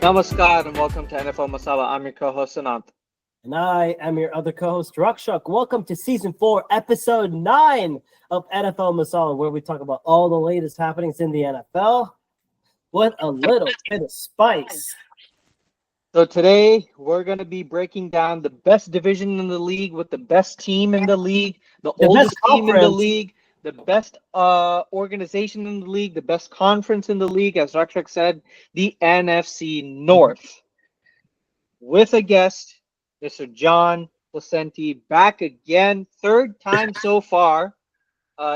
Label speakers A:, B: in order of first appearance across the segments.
A: Namaskar and welcome to NFL Masala. I'm your co-host Anant.
B: And I am your other co-host, Rakshak. Welcome to Season 4, Episode 9 of NFL Masala, where we talk about all the latest happenings in the NFL with a little bit of spice.
A: So today we're going to be breaking down the best division in the league with the best team in the league, the oldest team in the league, the best organization in the league, the best conference in the league, as Rakshak said, the NFC North. With a guest, Mr. John Placenti, back again, third time so far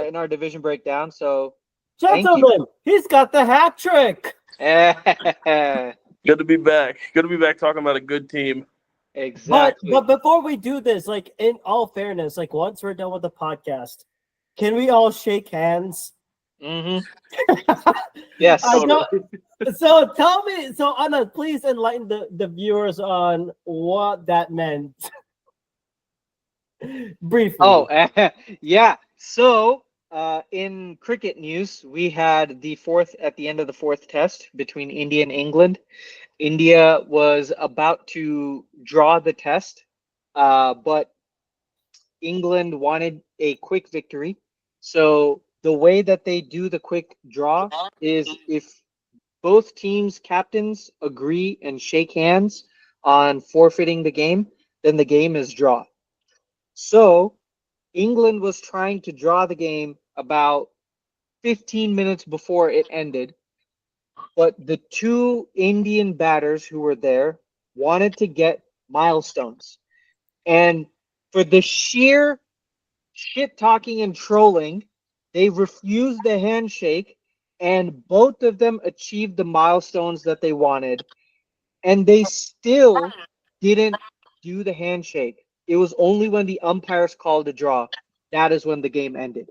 A: in our division breakdown. So,
B: gentlemen, he's got the hat trick.
C: Good to be back. Good to be back talking about a good team.
A: Exactly.
B: But before we do this, like in all fairness, like once we're done with the podcast, can we all shake hands?
A: Mm-hmm. Yes.
B: So tell me, Anna, please enlighten the viewers on what that meant. Briefly.
A: Oh, yeah. So, in cricket news, we had at the end of the fourth test between India and England. India was about to draw the test, but England wanted a quick victory. So the way that they do the quick draw is if both teams' captains agree and shake hands on forfeiting the game, then the game is draw. So England was trying to draw the game about 15 minutes before it ended, but the two Indian batters who were there wanted to get milestones. And for the sheer shit talking and trolling, they refused the handshake, and both of them achieved the milestones that they wanted, and they still didn't do the handshake. It was only when the umpires called a draw. That is when the game ended.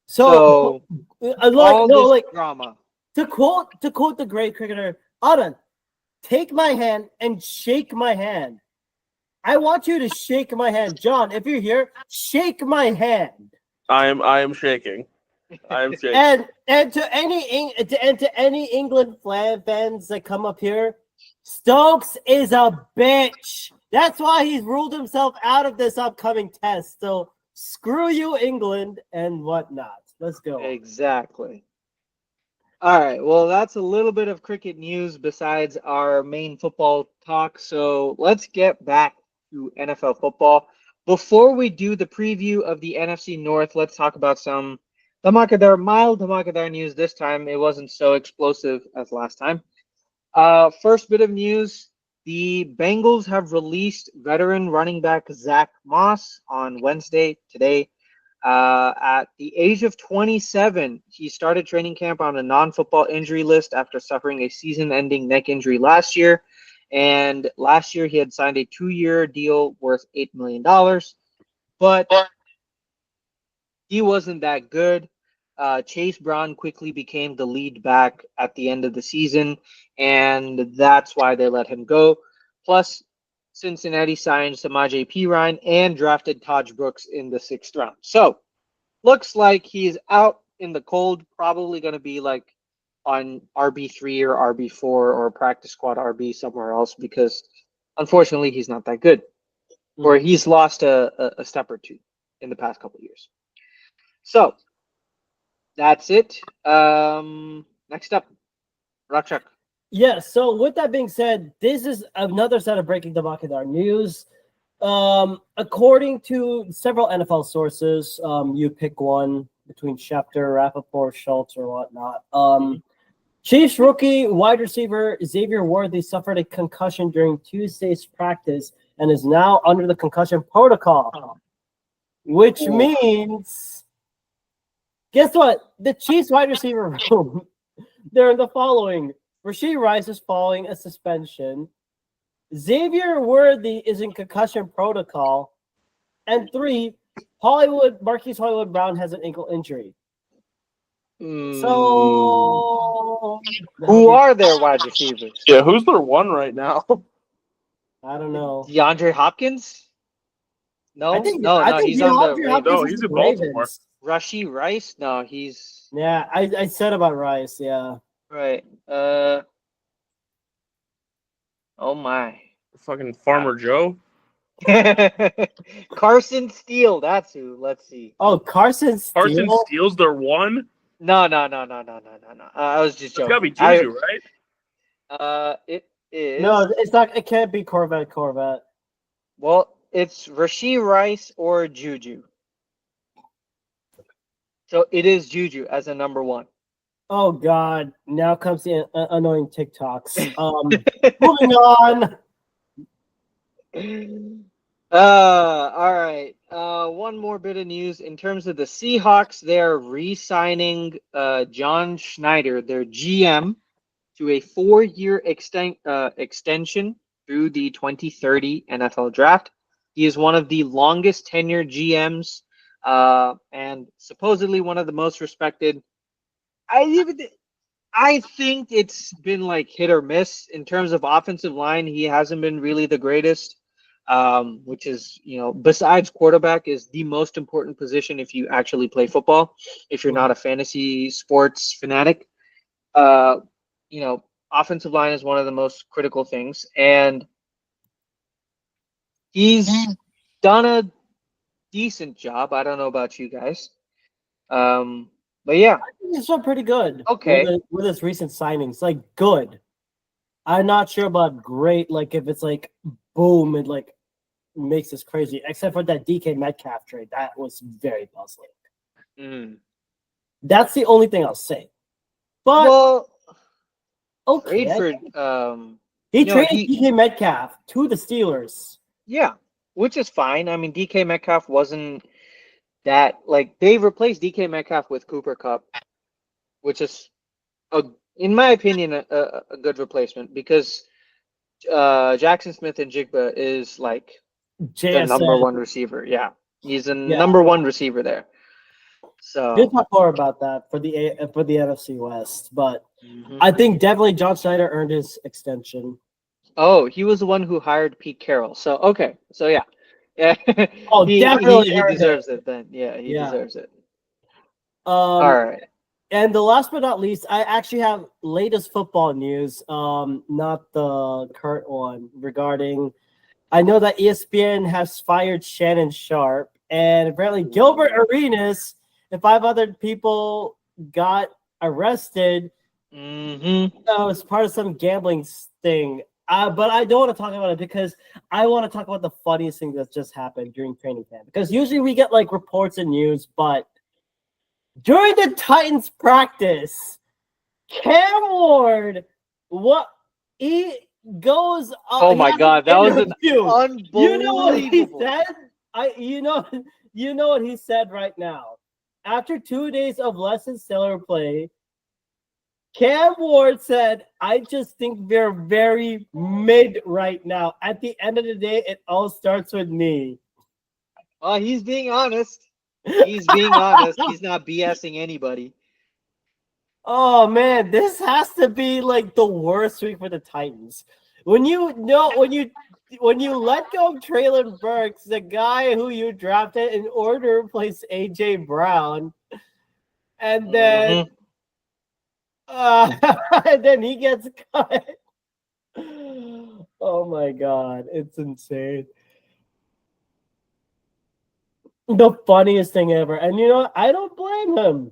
A: So
B: drama. To quote the great cricketer, Adan, take my hand and shake my hand. I want you to shake my hand, John. If you're here, shake my hand.
C: I am shaking. I am shaking.
B: And to any England fans that come up here, Stokes is a bitch. That's why he's ruled himself out of this upcoming test. So screw you, England, and whatnot. Let's go.
A: Exactly. All right. Well, that's a little bit of cricket news besides our main football talk. So let's get back to NFL football. Before we do the preview of the NFC North, let's talk about some mild Dhamakadar news this time. It wasn't so explosive as last time. First bit of news, the Bengals have released veteran running back Zach Moss on Wednesday, today. At the age of 27, he started training camp on a non-football injury list after suffering a season-ending neck injury last year. And last year, he had signed a 2-year deal worth $8 million. But he wasn't that good. Chase Brown quickly became the lead back at the end of the season, and that's why they let him go. Plus, Cincinnati signed Samaje Perine and drafted Taj Brooks in the 6th round. So, looks like he's out in the cold, probably going to be like on RB3 or RB4 or practice squad RB somewhere else because, unfortunately, he's not that good. Or he's lost a step or two in the past couple of years. So, that's it. Next up, Rakshak.
B: Yeah, so with that being said, this is another set of breaking Dhamakadar news. According to several NFL sources, you pick one between Schefter, Rappaport, Schultz, or whatnot. Chiefs rookie wide receiver Xavier Worthy suffered a concussion during Tuesday's practice and is now under the concussion protocol, which means, guess what? The Chiefs wide receiver room, they're the following. Rashee Rice is following a suspension. Xavier Worthy is in concussion protocol. And 3, Marquise Hollywood Brown has an ankle injury. So
A: who are their wide receivers?
C: Yeah, who's their one right now?
B: I don't know.
A: DeAndre Hopkins? No,
B: I think
A: he's on the
C: no, he's in Baltimore.
A: Rashee Rice? No, he's
B: I said about Rice, yeah.
A: Right. Oh my.
C: Fucking Farmer Joe.
A: Carson Steele. That's who. Let's see.
B: Oh, Carson
C: Carson
B: Steele.
C: Steele's their one.
A: No. I was just
C: It's gotta be
A: joking.
C: Juju, right?
A: It is.
B: No, it's not. It can't be Corvette.
A: Well, it's Rashee Rice or Juju. So it is Juju as a number one.
B: Oh God! Now comes the annoying TikToks. Moving on.
A: All right. One more bit of news in terms of the Seahawks. They're re-signing John Schneider, their GM, to a 4-year extension through the 2030 NFL Draft. He is one of the longest tenured GMs and supposedly one of the most respected. I think it's been like hit or miss in terms of offensive line. He hasn't been really the greatest, which is, besides quarterback, is the most important position if you actually play football. If you're not a fantasy sports fanatic, uh, offensive line is one of the most critical things, and he's done a decent job. I don't know about you guys, but yeah,
B: He's done pretty good.
A: okay.
B: With his recent signings, like good. I'm not sure about great. Like if it's like boom, it like makes us crazy. Except for that DK Metcalf trade, that was very puzzling.
A: Mm.
B: That's the only thing I'll say. But
A: Well,
B: okay,
A: Radford,
B: he traded DK Metcalf to the Steelers.
A: Yeah, which is fine. I mean, DK Metcalf wasn't that like they replaced DK Metcalf with Cooper Cup, which is in my opinion, a good replacement because Jackson Smith and Jigba is like the number one receiver. Yeah, he's the number one receiver there. So
B: we'll talk more about that for the NFC West, but I think definitely John Schneider earned his extension.
A: Oh, he was the one who hired Pete Carroll. So okay, so yeah.
B: Oh, definitely
A: he deserves it then. Yeah, he deserves it. All right.
B: And the last but not least, I actually have latest football news, not the current one, regarding I know that ESPN has fired Shannon Sharp, and apparently Gilbert Arenas and 5 other people got arrested as part of some gambling thing. But I don't want to talk about it because I want to talk about the funniest thing that's just happened during training camp. Because usually we get like reports and news, but during the Titans practice, Cam Ward, he goes.
A: Oh my God, that was an unbelievable.
B: You know what he said? You know what he said right now. After 2 days of less than stellar play, Cam Ward said, "I just think we're very mid right now. At the end of the day, it all starts with me."
A: He's being honest. He's being honest. He's not BSing anybody.
B: Oh man, this has to be like the worst week for the Titans. When you let go of Treylon Burks, the guy who you drafted in order to replace AJ Brown, and then and then he gets cut. Oh my God, it's insane. The funniest thing ever. And you know, I don't blame him.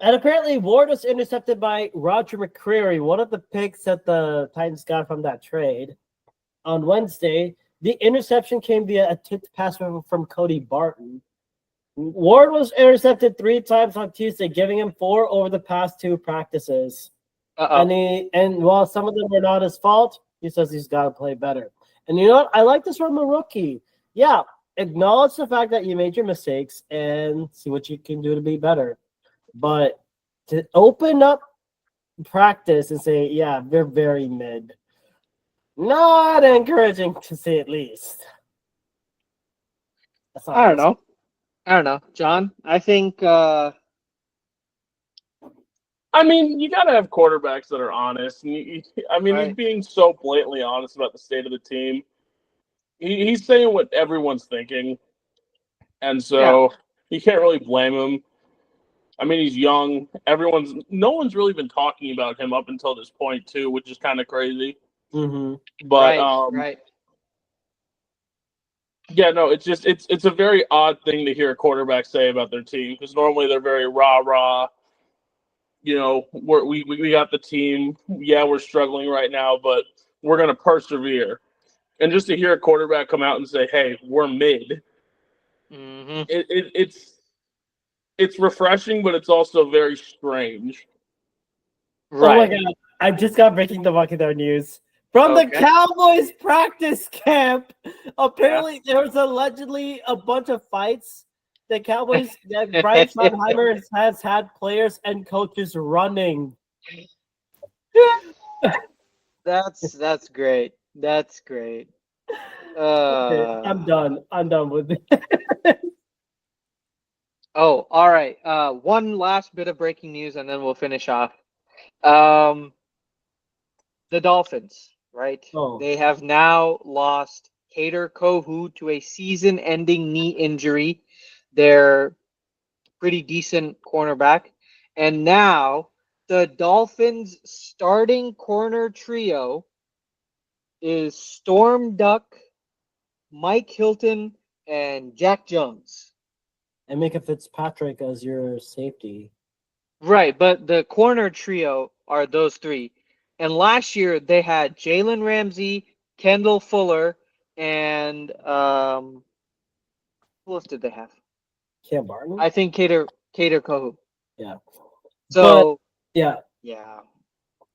B: And apparently Ward was intercepted by Roger McCreary, one of the picks that the Titans got from that trade. On Wednesday, the interception came via a tipped pass from Cody Barton. Ward was intercepted 3 times on Tuesday, giving him 4 over the past 2 practices. And while some of them were not his fault, he says he's got to play better. And you know what? I like this from a rookie. Yeah, acknowledge the fact that you made your mistakes and see what you can do to be better. But to open up practice and say, yeah, they're very mid, not encouraging to say at least.
A: I don't know. John, I think
C: I mean, you got to have quarterbacks that are honest. And he's being so blatantly honest about the state of the team. He's saying what everyone's thinking. And so you can't really blame him. I mean, he's young. No one's really been talking about him up until this point too, which is kind of crazy.
B: Mm-hmm.
C: But
A: right.
C: yeah, no, it's a very odd thing to hear a quarterback say about their team because normally they're very rah. You know, we got the team. Yeah, we're struggling right now, but we're gonna persevere. And just to hear a quarterback come out and say, "Hey, we're mid,"
A: Mm-hmm.
C: it's refreshing, but it's also very strange.
B: Oh my
A: Right.
B: god! I just got breaking the Buccaneer news from the
A: Okay.
B: Cowboys practice camp. Apparently, there was allegedly a bunch of fights. The Cowboys, Brian Schottenheimer has had players and coaches running.
A: That's great. That's great.
B: Okay, I'm done. I'm done with it.
A: Oh, all right. One last bit of breaking news, and then we'll finish off. Um, the Dolphins, right?
B: Oh,
A: They have now lost Kader Kohu to a season-ending knee injury. They're pretty decent cornerback, and now the Dolphins' starting corner trio is Storm Duck, Mike Hilton, and Jack Jones.
B: and Mika Fitzpatrick as your safety.
A: Right, but the corner trio are those three. And last year they had Jalen Ramsey, Kendall Fuller, and who else did they have?
B: Cam Barton.
A: I think Cater Kohu.
B: Yeah, but
A: So
B: yeah,
A: yeah,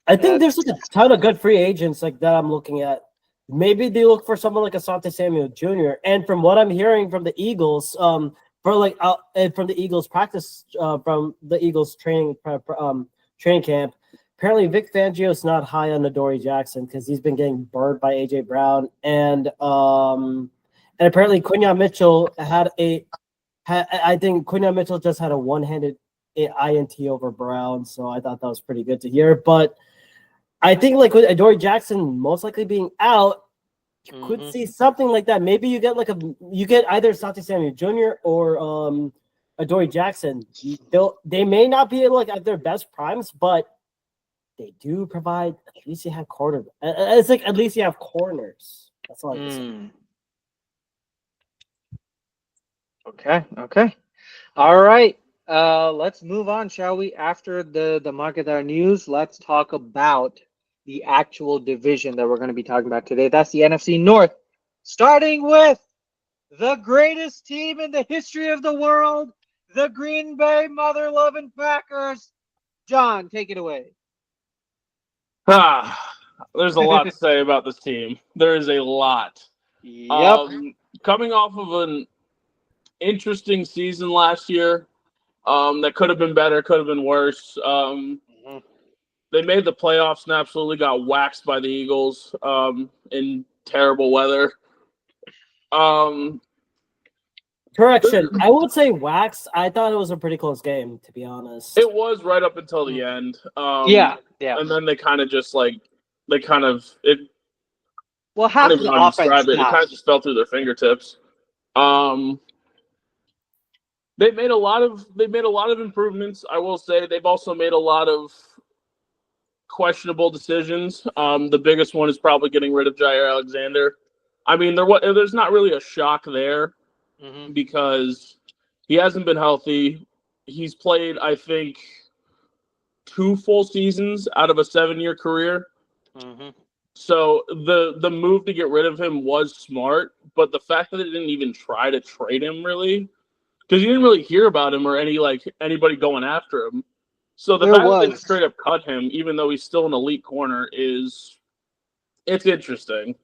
B: I think there's
A: that's
B: like a ton of good free agents like that I'm looking at. Maybe they look for someone like Asante Samuel Jr. And from what I'm hearing from the Eagles, and from the Eagles practice, from the Eagles training camp, apparently Vic Fangio's not high on Adoree Jackson because he's been getting burned by AJ Brown, and apparently Quinyon Mitchell I think Quinyon Mitchell just had a one-handed INT over Brown, so I thought that was pretty good to hear. But I think like with Adoree Jackson most likely being out, you could see something like that. Maybe you get either Santi Samuel Jr. or Adoree Jackson. They may not be like at their best primes, but they do provide. At least you have corner. It's like at least you have corners. That's all I can say.
A: Okay. All right. Let's move on, shall we? After the market our news, let's talk about the actual division that we're going to be talking about today. That's the NFC North. Starting with the greatest team in the history of the world, the Green Bay Mother-loving Packers. John, take it away.
C: There's a lot to say about this team. There is a lot.
A: Yep.
C: Coming off of an interesting season last year, that could have been better, could have been worse. They made the playoffs and absolutely got waxed by the Eagles in terrible weather.
B: Correction. I would say waxed. I thought it was a pretty close game, to be honest.
C: It was right up until the end.
A: Yeah.
C: And then they kind of just well,
A: half the offense.
C: It kind of just fell through their fingertips. They made a lot of improvements. I will say they've also made a lot of questionable decisions. The biggest one is probably getting rid of Jair Alexander. I mean, there's not really a shock there because he hasn't been healthy. He's played, I think, 2 full seasons out of a 7-year career. So the move to get rid of him was smart, but the fact that they didn't even try to trade him really, because you didn't really hear about him or anybody going after him. So the fact that they just straight up cut him, even though he's still an elite corner, it's interesting.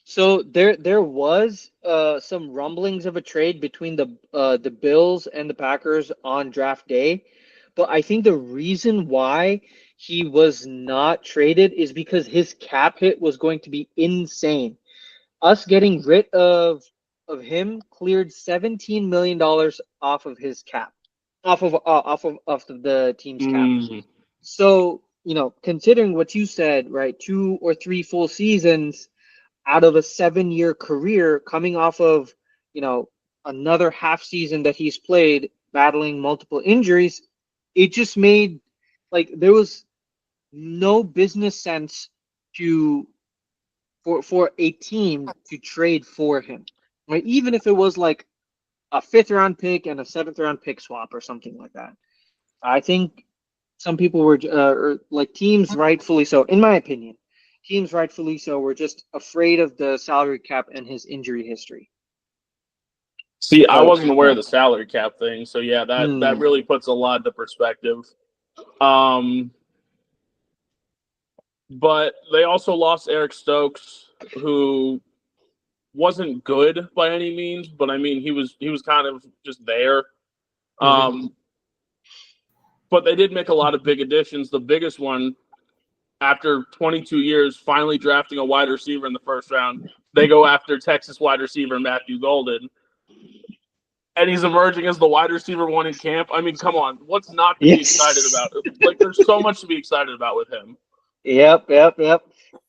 A: So there was some rumblings of a trade between the Bills and the Packers on draft day, but I think the reason why he was not traded is because his cap hit was going to be insane. Us getting rid of him cleared $17 million off of his cap, off of the team's cap. So, considering what you said, right, 2 or 3 full seasons out of a 7-year career, coming off of, another half season that he's played battling multiple injuries, it just made like there was no business sense to for a team to trade for him. Right? Even if it was like a fifth round pick and a seventh round pick swap or something like that. I think some people were or like teams rightfully so, in my opinion, teams rightfully so were just afraid of the salary cap and his injury history.
C: See, I
A: So,
C: wasn't aware of the salary cap thing, so yeah, that really puts a lot into perspective. But they also lost Eric Stokes, who wasn't good by any means, but I mean he was kind of just there. But they did make a lot of big additions. The biggest one, after 22 years, finally drafting a wide receiver in the first round, they go after Texas wide receiver Matthew Golden. And he's emerging as the wide receiver one in camp. I mean, come on. What's not to be excited about? Like, there's so much to be excited about with him.
A: Yep.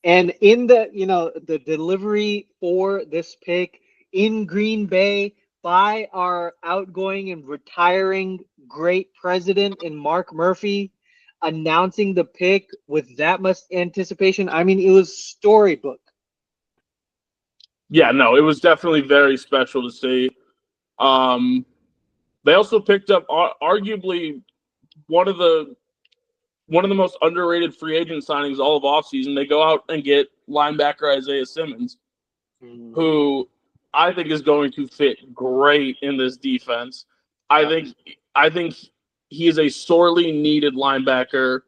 A: And in the delivery for this pick in Green Bay by our outgoing and retiring great president in Mark Murphy, announcing the pick with that much anticipation. I mean, it was storybook.
C: Yeah, no, it was definitely very special to see. They also picked up arguably one of the most underrated free agent signings all of offseason. They go out and get linebacker Isaiah Simmons, who I think is going to fit great in this defense. I think he is a sorely needed linebacker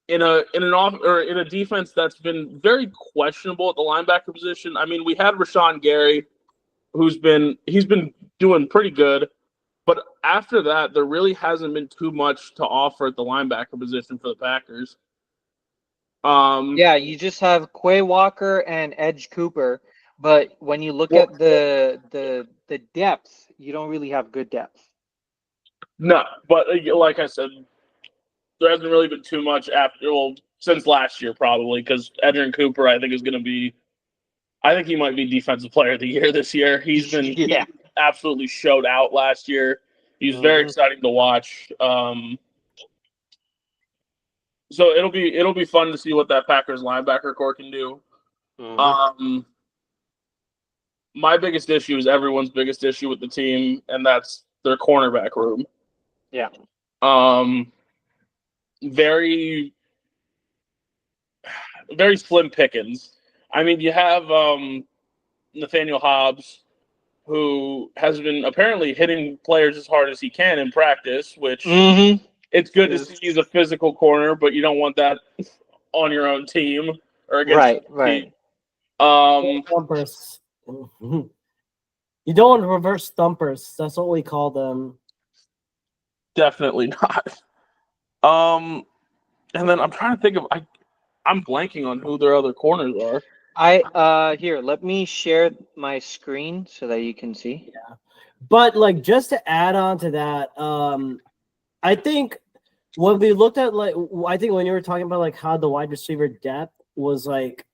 C: in a defense that's been very questionable at the linebacker position. I mean, we had Rashawn Gary, he's been doing pretty good, but after that, there really hasn't been too much to offer at the linebacker position for the Packers.
A: Yeah, you just have Quay Walker and Edge Cooper, but when you look at the depth, you don't really have good depth.
C: No, but like I said, there hasn't really been too much since last year probably, because Edgerrin Cooper I think he might be Defensive Player of the Year this year. He absolutely showed out last year. He's very exciting to watch. So it'll be fun to see what that Packers linebacker core can do. My biggest issue is everyone's biggest issue with the team, and that's their cornerback room.
A: Yeah.
C: Very, very slim pickings. I mean, you have Nathaniel Hobbs, who has been apparently hitting players as hard as he can in practice, which it's good to see he's a physical corner, but you don't want that on your own team or against your team.
B: Thumpers. You don't want reverse thumpers. That's what we call them.
C: Definitely not. And then I'm trying to think of I'm blanking on who their other corners are.
A: Here, let me share my screen so that you can see.
B: Yeah. But like just to add on to that, I think when we looked at I think when you were talking about like how the wide receiver depth was like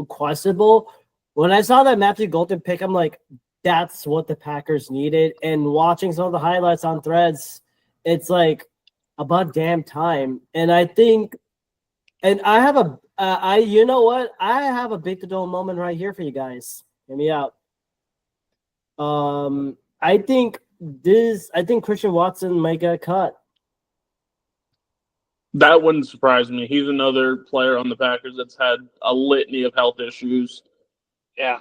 B: questionable, when I saw that Matthew Golden pick, I'm like, that's what the Packers needed. And watching some of the highlights on Threads, it's like about damn time. And I think, and I have you know what? I have a big to do moment right here for you guys. Hear me out. I think Christian Watson might get cut.
C: That wouldn't surprise me. He's another player on the Packers that's had a litany of health issues.
A: Yeah.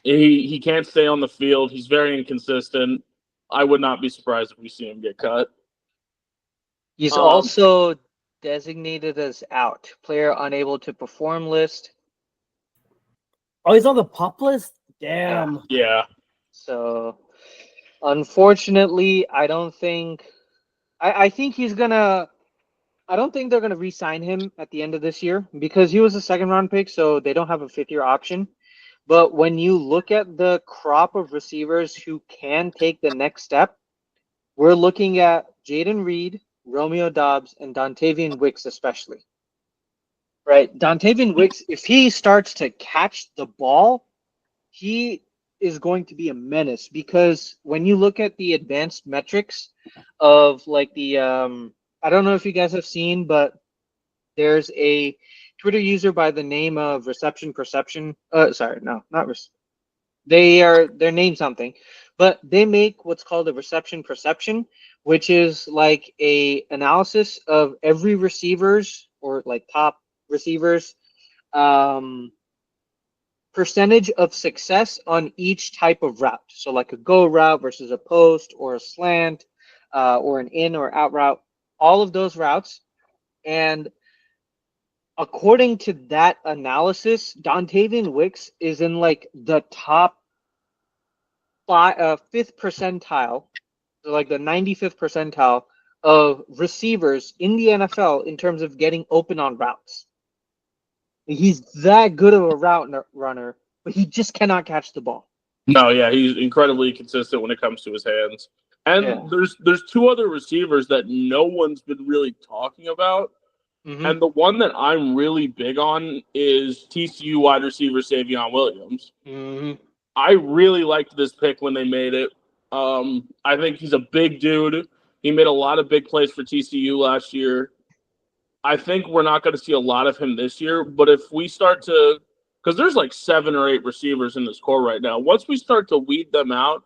C: He can't stay on the field. He's very inconsistent. I would not be surprised if we see him get cut.
A: He's also designated as out, player unable to perform list.
B: Oh, he's on the PUP list? Damn.
C: Yeah.
A: So, unfortunately, I don't think he's gonna. I don't think they're gonna re-sign him at the end of this year because he was a second-round pick, so they don't have a fifth-year option. But when you look at the crop of receivers who can take the next step, we're looking at Jaden Reed, Romeo Doubs, and Dontavian Wicks especially. Right? Dontavian Wicks, if he starts to catch the ball, he is going to be a menace because when you look at the advanced metrics of like the I don't know if you guys have seen, but there's a Twitter user by the name of Reception Perception. Sorry, no, not they're named something, but they make what's called a reception perception, which is like a analysis of every receivers or like top receivers um percentage of success on each type of route. So like a go route versus a post or a slant, or an in or out route, all of those routes. And according to that analysis, Dontavian Wicks is in like the top fifth percentile, so like the 95th percentile of receivers in the NFL in terms of getting open on routes. He's that good of a route runner, but he just cannot catch the ball.
C: No, yeah, he's incredibly consistent when it comes to his hands. And
A: Yeah.
C: there's two other receivers that no one's been really talking about.
A: Mm-hmm.
C: And the one that I'm really big on is TCU wide receiver Savion Williams.
A: Mm-hmm.
C: I really liked this pick when they made it. I think he's a big dude. He made a lot of big plays for TCU last year. I think we're not going to see a lot of him this year, but if we start to, because there's like 7 or 8 receivers in this core right now. Once we start to weed them out,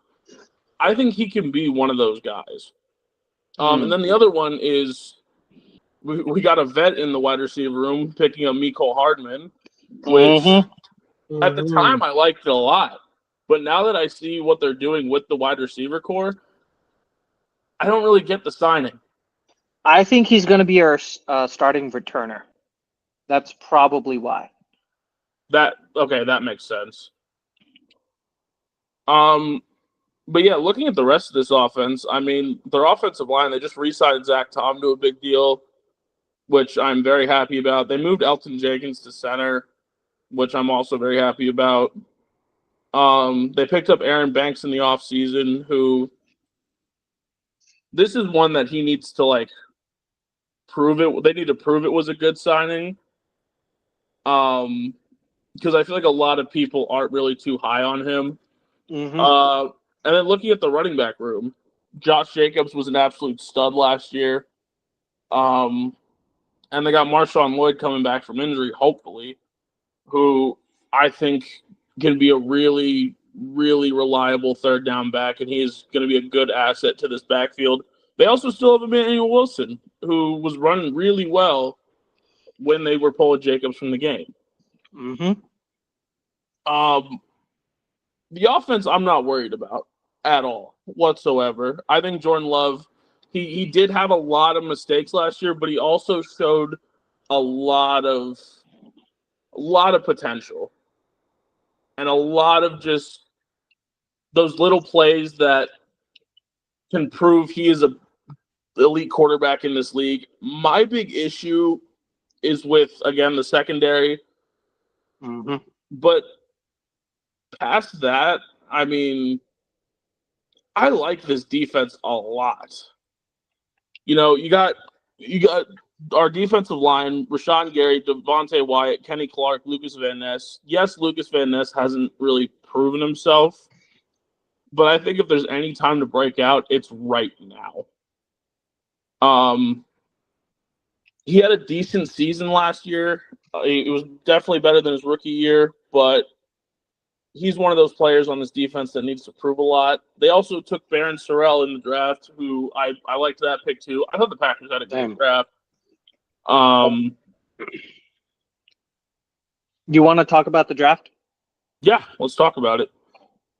C: I think he can be one of those guys. And then the other one is we got a vet in the wide receiver room picking up Mecole Hardman, which at the time I liked it a lot. But now that I see what they're doing with the wide receiver core, I don't really get the signing.
A: I think he's going to be our starting returner. That's probably why.
C: That makes sense. But yeah, looking at the rest of this offense, I mean, their offensive line, they just re-signed Zach Tom to a big deal, which I'm very happy about. They moved Elton Jenkins to center, which I'm also very happy about. They picked up Aaron Banks in the offseason, who this is one that he needs to like prove it. They need to prove it was a good signing. Because I feel like a lot of people aren't really too high on him.
A: Mm-hmm.
C: And then looking at the running back room, Josh Jacobs was an absolute stud last year. And they got Marshawn Lloyd coming back from injury, hopefully, who I think can be a really, really reliable third down back, and he is going to be a good asset to this backfield. They also still have Emmanuel Wilson, who was running really well when they were pulling Jacobs from the game.
A: Mm-hmm.
C: The offense I'm not worried about at all whatsoever. I think Jordan Love, he did have a lot of mistakes last year, but he also showed a lot of potential and a lot of just those little plays that can prove he is a elite quarterback in this league. My big issue is with, again, the secondary.
A: Mm-hmm.
C: But past that, I mean, I like this defense a lot. You know, you got our defensive line: Rashawn Gary, Devontae Wyatt, Kenny Clark, Lucas Van Ness. Yes, Lucas Van Ness hasn't really proven himself, but I think if there's any time to break out, it's right now. He had a decent season last year. It was definitely better than his rookie year, but he's one of those players on this defense that needs to prove a lot. They also took Baron Sorrell in the draft, who I liked that pick too. I thought the Packers had a good draft.
A: You want to talk about the draft?
C: Yeah, let's talk about it.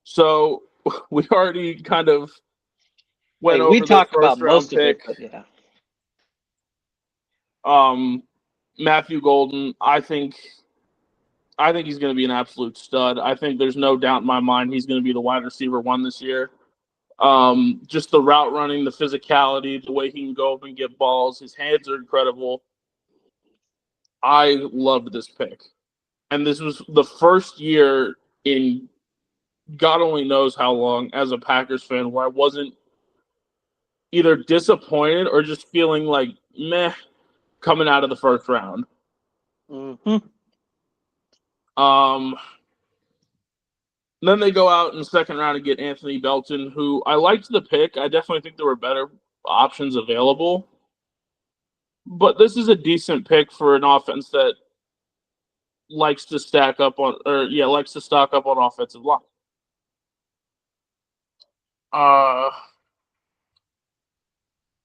C: So we already kind of went over
A: we talked
C: the
A: about
C: first round
A: most
C: pick.
A: of it, but yeah.
C: Matthew Golden, I think he's going to be an absolute stud. I think there's no doubt in my mind he's going to be the wide receiver 1 this year. Just the route running, the physicality, the way he can go up and get balls. His hands are incredible. I loved this pick. And this was the first year in God only knows how long as a Packers fan where I wasn't either disappointed or just feeling like meh coming out of the first round.
A: Mm-hmm.
C: And then they go out in the second round and get Anthony Belton, who I liked the pick. I definitely think there were better options available. But this is a decent pick for an offense that likes to stock up on offensive line.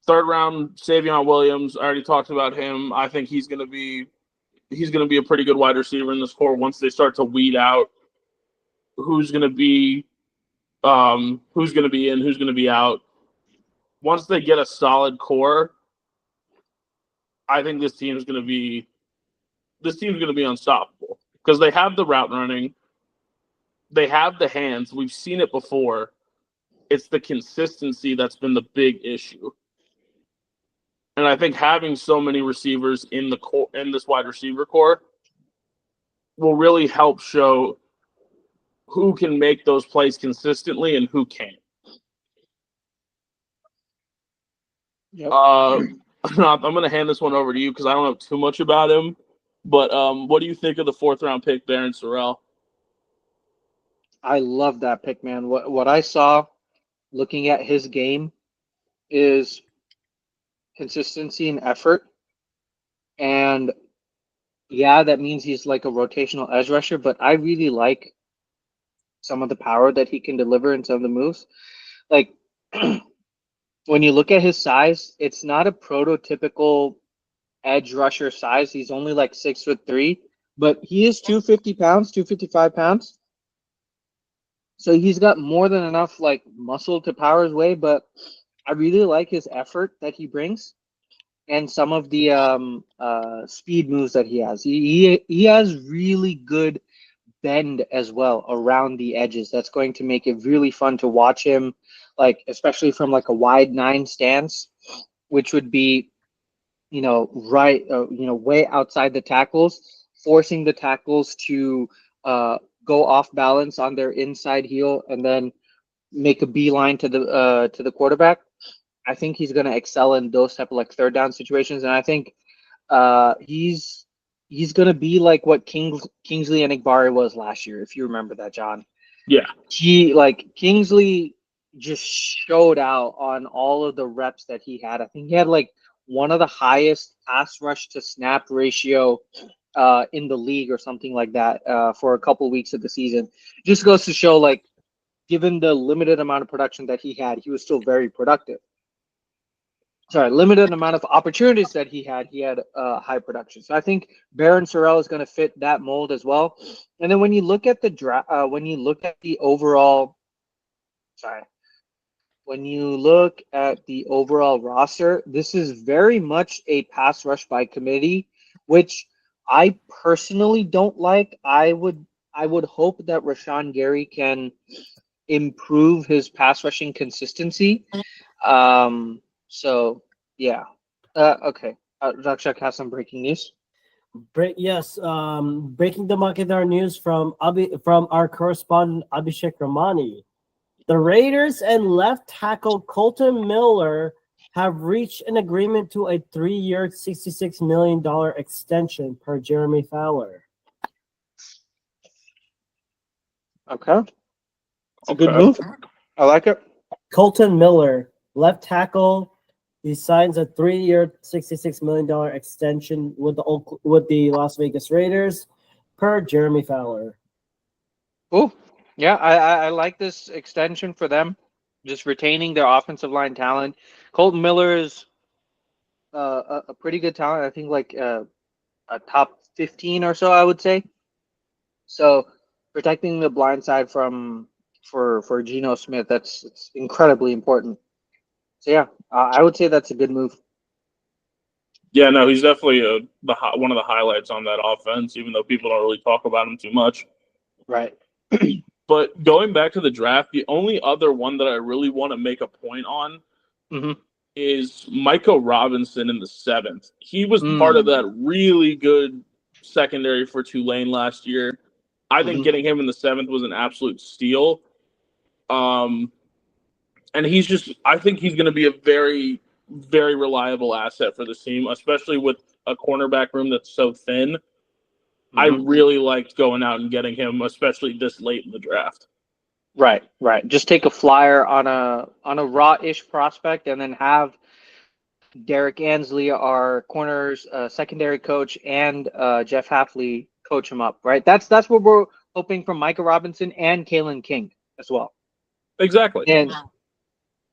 C: Third round, Savion Williams. I already talked about him. I think he's gonna be a pretty good wide receiver in this core once they start to weed out who's gonna be in, who's gonna be out. Once they get a solid core, I think this team's gonna be unstoppable because they have the route running, they have the hands. We've seen it before. It's the consistency that's been the big issue. And I think having so many receivers in this wide receiver core will really help show who can make those plays consistently and who can't.
A: Yep.
C: I'm going to hand this one over to you because I don't know too much about him. But what do you think of the fourth round pick, Barron Sorrell?
A: I love that pick, man. What I saw looking at his game is consistency and effort. And yeah, that means he's like a rotational edge rusher, but I really like some of the power that he can deliver in some of the moves. Like when you look at his size, it's not a prototypical edge rusher size. He's only like 6'3", but he is 250 pounds, 255 pounds. So he's got more than enough like muscle to power his way, but I really like his effort that he brings and some of the speed moves that he has. He has really good bend as well around the edges. That's going to make it really fun to watch him, like especially from like a wide 9 stance, which would be, way outside the tackles, forcing the tackles to go off balance on their inside heel and then make a beeline to the quarterback. I think he's going to excel in those type of like third down situations, and I think he's going to be like what Kingsley Enagbare was last year, if you remember that, John.
C: Yeah.
A: Kingsley just showed out on all of the reps that he had. I think he had like one of the highest pass rush to snap ratio in the league or something like that for a couple of weeks of the season. Just goes to show, like, given the limited amount of production that he had, he was still very productive. Limited amount of opportunities that he had high production. So I think Barron Sorrell is going to fit that mold as well. And then when you look at the overall roster, this is very much a pass rush by committee, which I personally don't like. I would hope that Rashawn Gary can improve his pass rushing consistency. So yeah. Okay. Rakshak has some breaking news.
B: Yes. Breaking the market news from our correspondent Abhishek Ramani. The Raiders and left tackle Colton Miller have reached an agreement to a 3-year, $66 million extension per Jeremy Fowler.
A: Okay. It's a good move. I like it.
B: Colton Miller, left tackle, he signs a 3-year, $66 million extension with the Las Vegas Raiders per Jeremy Fowler.
A: Cool. Yeah, I like this extension for them, just retaining their offensive line talent. Colton Miller is a pretty good talent. I think like a top 15 or so, I would say. So protecting the blind side for Geno Smith, it's incredibly important. So yeah, I would say that's a good move.
C: Yeah, no, he's definitely one of the highlights on that offense, even though people don't really talk about him too much.
A: Right.
C: But going back to the draft, the only other one that I really want to make a point on is Micah Robinson in the 7th. He was part of that really good secondary for Tulane last year. I think getting him in the 7th was an absolute steal. And I think he's going to be a very, very reliable asset for this team, especially with a cornerback room that's so thin. I really liked going out and getting him, especially this late in the draft.
A: Right, right. Just take a flyer on a raw-ish prospect, and then have Derek Ansley, our corners secondary coach, and Jeff Halfley coach him up. Right. That's what we're hoping from Micah Robinson and Kalen King as well.
C: Exactly.
A: And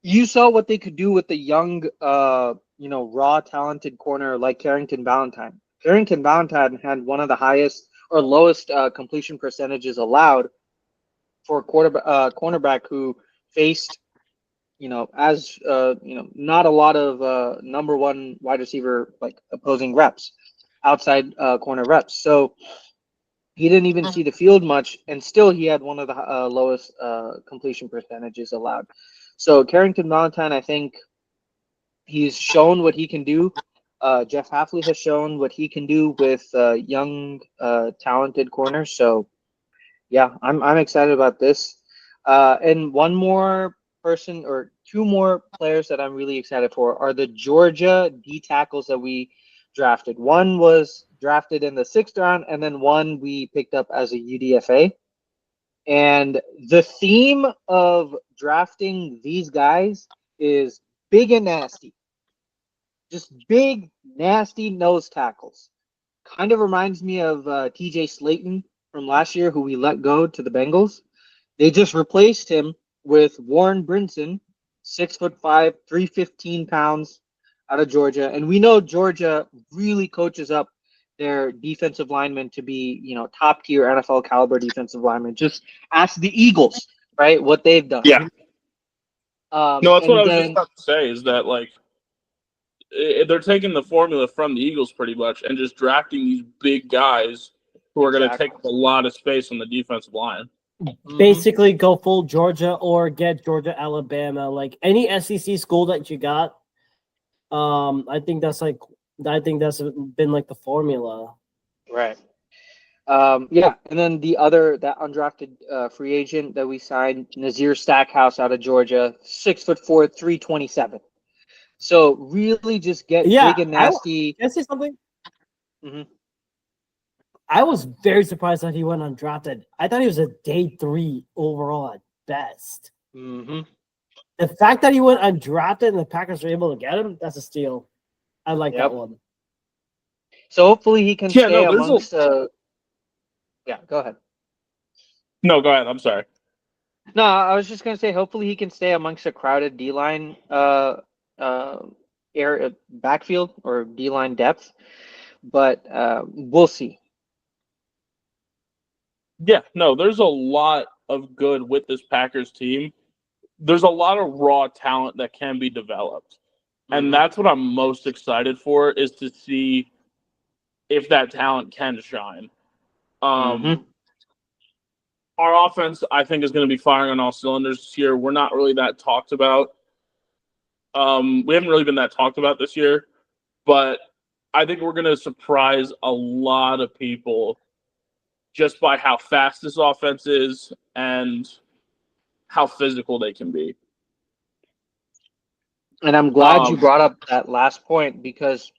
A: you saw what they could do with the young, raw, talented corner like Carrington Valentine. Carrington Valentine had one of the highest or lowest completion percentages allowed for a cornerback who faced, not a lot of number one wide receiver like opposing reps, outside corner reps. So he didn't even see the field much, and still he had one of the lowest completion percentages allowed. So Carrington Valentine, I think he's shown what he can do. Jeff Halfley has shown what he can do with young, talented corners. So yeah, I'm excited about this. And one more person or two more players that I'm really excited for are the Georgia D tackles that we drafted. One was drafted in the 6th round, and then one we picked up as a UDFA. And the theme of drafting these guys is big and nasty. Just big, nasty nose tackles. Kind of reminds me of TJ Slayton from last year, who we let go to the Bengals. They just replaced him with Warren Brinson, 6'5", 315 pounds, out of Georgia. And we know Georgia really coaches up their defensive linemen to be, top tier NFL caliber defensive linemen. Just ask the Eagles, right, what they've done.
C: Yeah. No, that's what
A: And
C: I was just
A: then
C: about to say, is that like they're taking the formula from the Eagles pretty much and just drafting these big guys who are going to take up a lot of space on the defensive line.
B: Basically, go full Georgia or get Georgia, Alabama, like any SEC school that you got. I think that's been like the formula.
A: Right. Yeah, and then that undrafted free agent that we signed, Nazir Stackhouse out of Georgia, 6'4", 327. So really, just get big and nasty.
B: Can I say something?
A: Mm-hmm.
B: I was very surprised that he went undrafted. I thought he was a day 3 overall at best.
A: Mm-hmm.
B: The fact that he went undrafted and the Packers were able to get him, that's a steal. I like that one.
A: So hopefully he can stay amongst. Yeah, go ahead.
C: No, go ahead. I'm sorry.
A: No, I was just gonna say hopefully he can stay amongst a crowded D-line area, backfield or D-line depth, but we'll see.
C: Yeah, no, there's a lot of good with this Packers team. There's a lot of raw talent that can be developed. And that's what I'm most excited for, is to see if that talent can shine. Our offense, I think, is going to be firing on all cylinders this year. We're not really that talked about. We haven't really been that talked about this year, but I think we're going to surprise a lot of people just by how fast this offense is and how physical they can be.
A: And I'm glad you brought up that last point, because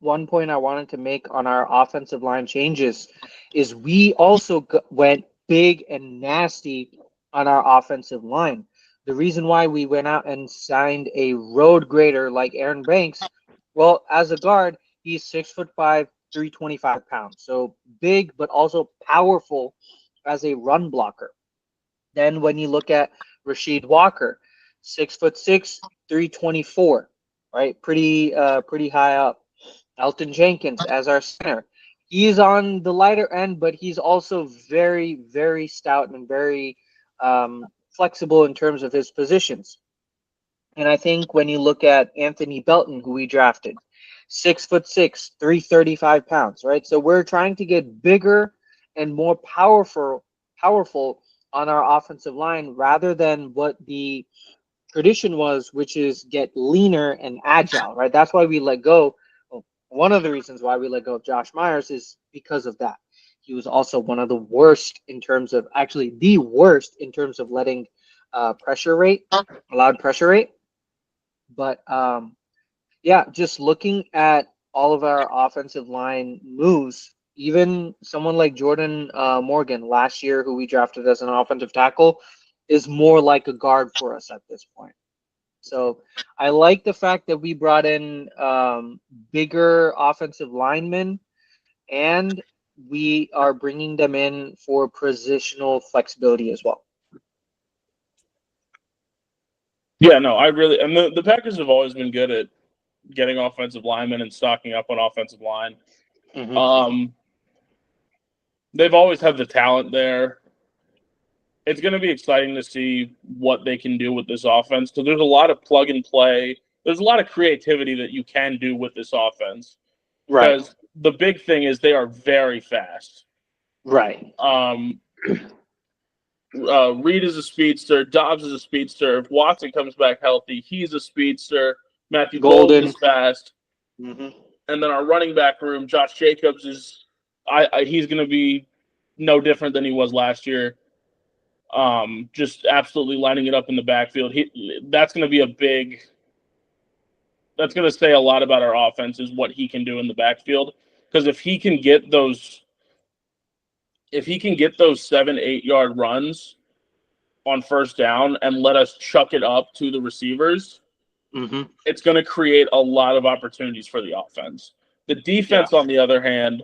A: one point I wanted to make on our offensive line changes is we also went big and nasty on our offensive line. The reason why we went out and signed a road grader like Aaron Banks, well, as a guard, he's 6'5", 325 pounds. So big, but also powerful as a run blocker. Then when you look at Rasheed Walker, 6'6", 324, right? Pretty high up. Elton Jenkins as our center. He's on the lighter end, but he's also very, very stout and very flexible in terms of his positions. And I think when you look at Anthony Belton, who we drafted, 6'6", 335 pounds, right? So we're trying to get bigger and more powerful on our offensive line, rather than what the tradition was, which is get leaner and agile, right? That's why we let go. One of the reasons why we let go of Josh Myers is because of that. He was also one of the worst in terms of, actually the worst in terms of letting allowed pressure rate. But yeah, just looking at all of our offensive line moves, even someone like Jordan Morgan last year, who we drafted as an offensive tackle, is more like a guard for us at this point. So I like the fact that we brought in bigger offensive linemen, and we are bringing them in for positional flexibility as well.
C: Yeah, no, and the Packers have always been good at getting offensive linemen and stocking up on offensive line.
A: Mm-hmm.
C: They've always had the talent there. It's going to be exciting to see what they can do with this offense, because there's a lot of plug and play. There's a lot of creativity that you can do with this offense.
A: Right.
C: Because the big thing is they are very fast.
A: Right.
C: Reed is a speedster. Dobbs is a speedster. If Watson comes back healthy, he's a speedster. Matthew Golden is fast.
A: Mm-hmm.
C: And then our running back room, Josh Jacobs is he's going to be no different than he was last year. Just absolutely lining it up in the backfield. That's going to be that's going to say a lot about our offense, is what he can do in the backfield. Because if he can get those 7-8 yard runs on first down and let us chuck it up to the receivers,
A: mm-hmm.
C: it's going to create a lot of opportunities for the offense. The defense, on the other hand,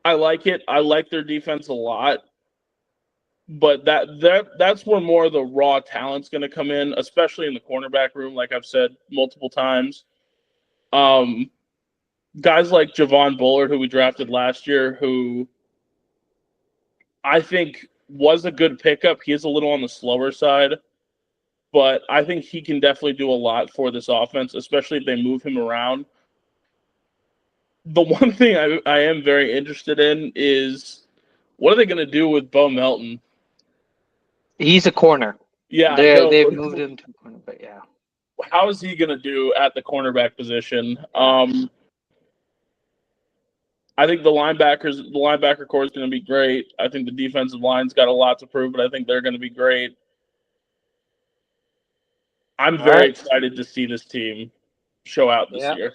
C: I like it. I like their defense a lot. But that's where more of the raw talent's going to come in, especially in the cornerback room, like I've said multiple times. Guys like Javon Bullard, who we drafted last year, who I think was a good pickup. He is a little on the slower side, but I think he can definitely do a lot for this offense, especially if they move him around. The one thing I am very interested in is, what are they going to do with Bo Melton?
A: He's a corner.
C: Yeah,
A: they've moved him to a corner, but yeah.
C: How is he going to do at the cornerback position? I think the linebacker core is going to be great. I think the defensive line's got a lot to prove, but I think they're going to be great. I'm very excited to see this team show out this year.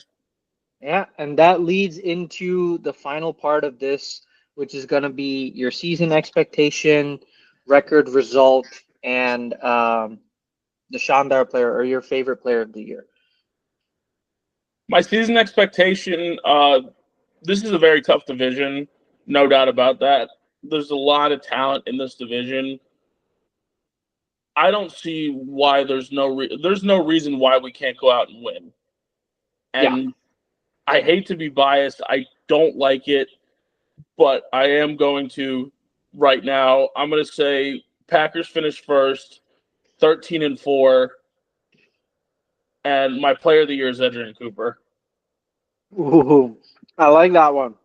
A: Yeah, and that leads into the final part of this, which is going to be your season expectation, record result, and the Shandar player, or your favorite player of the year.
C: My season expectation, this is a very tough division, no doubt about that. There's a lot of talent in this division. I don't see why there's no reason why we can't go out and win. And I hate to be biased. I don't like it, but I am going to right now. I'm going to say Packers finish first, 13-4, and my player of the year is Edgerrin Cooper.
A: Ooh, I like that one.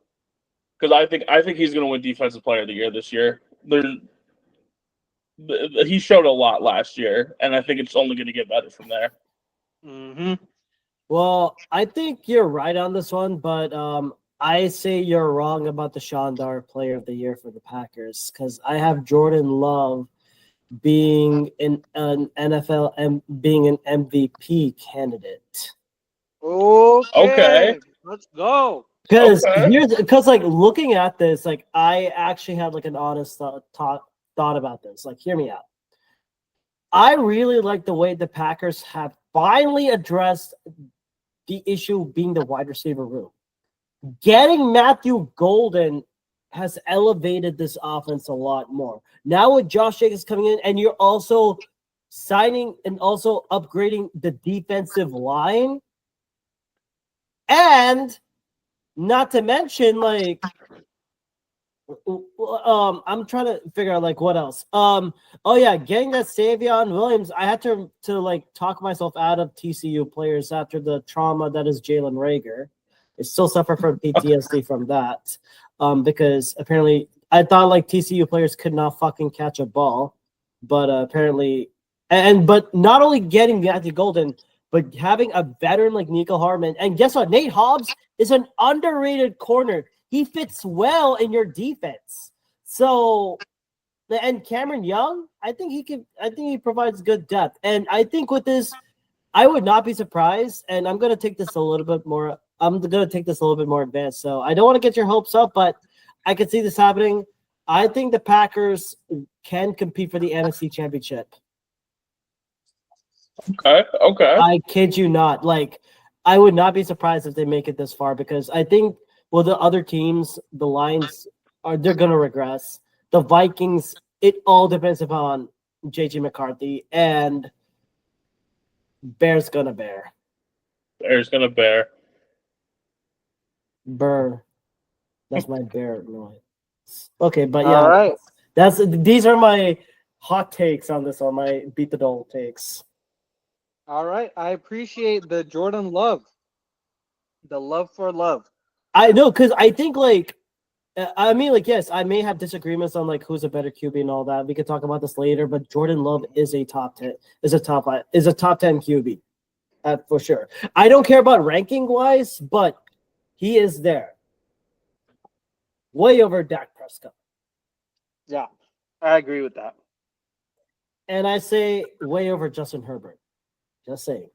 C: Because I think he's going to win Defensive Player of the Year this year. He showed a lot last year, and I think it's only going to get better from there.
A: Mm-hmm.
B: Well, I think you're right on this one, but I say you're wrong about the Shandar Player of the Year for the Packers, because I have Jordan Love being an NFL and being an MVP candidate.
A: Okay. Let's go.
B: Because like looking at this, like I actually had like an honest thought about this. Like, hear me out. I really like the way the Packers have finally addressed the issue being the wide receiver room. Getting Matthew Golden has elevated this offense a lot more. Now with Josh Jacobs coming in, and you're also signing and also upgrading the defensive line, and not to mention, like, I'm trying to figure out like what else. Oh yeah, getting that Savion Williams. I had to like talk myself out of TCU players after the trauma that is Jalen Reagor. I still suffer from PTSD from that. Because apparently I thought like TCU players could not fucking catch a ball, but apparently, but not only getting Matthew Golden, but having a veteran like Nico Hartman, and guess what? Nate Hobbs is an underrated corner. He fits well in your defense. So, and Cameron Young, I think he provides good depth. And I think with this, I would not be surprised. And I'm going to take this a little bit more. I'm going to take this a little bit more advanced. So I don't want to get your hopes up, but I could see this happening. I think the Packers can compete for the NFC Championship.
C: Okay.
B: I kid you not. Like, I would not be surprised if they make it this far because I think, well, the other teams, the Lions, they're going to regress. The Vikings, it all depends upon JJ McCarthy, and Bears going to bear.
C: Bears gonna bear.
B: Burr. That's my bear noise. Okay, but
A: All right.
B: these are my hot takes on this one, my beat the doll takes.
A: All right. I appreciate the Jordan love. The love for love.
B: I know, because I think yes, I may have disagreements on like who's a better QB and all that. We could talk about this later, but Jordan Love is a top 10 QB for sure. I don't care about ranking wise, but he is there, way over Dak Prescott.
A: Yeah, I agree with that.
B: And I say way over Justin Herbert. Just saying.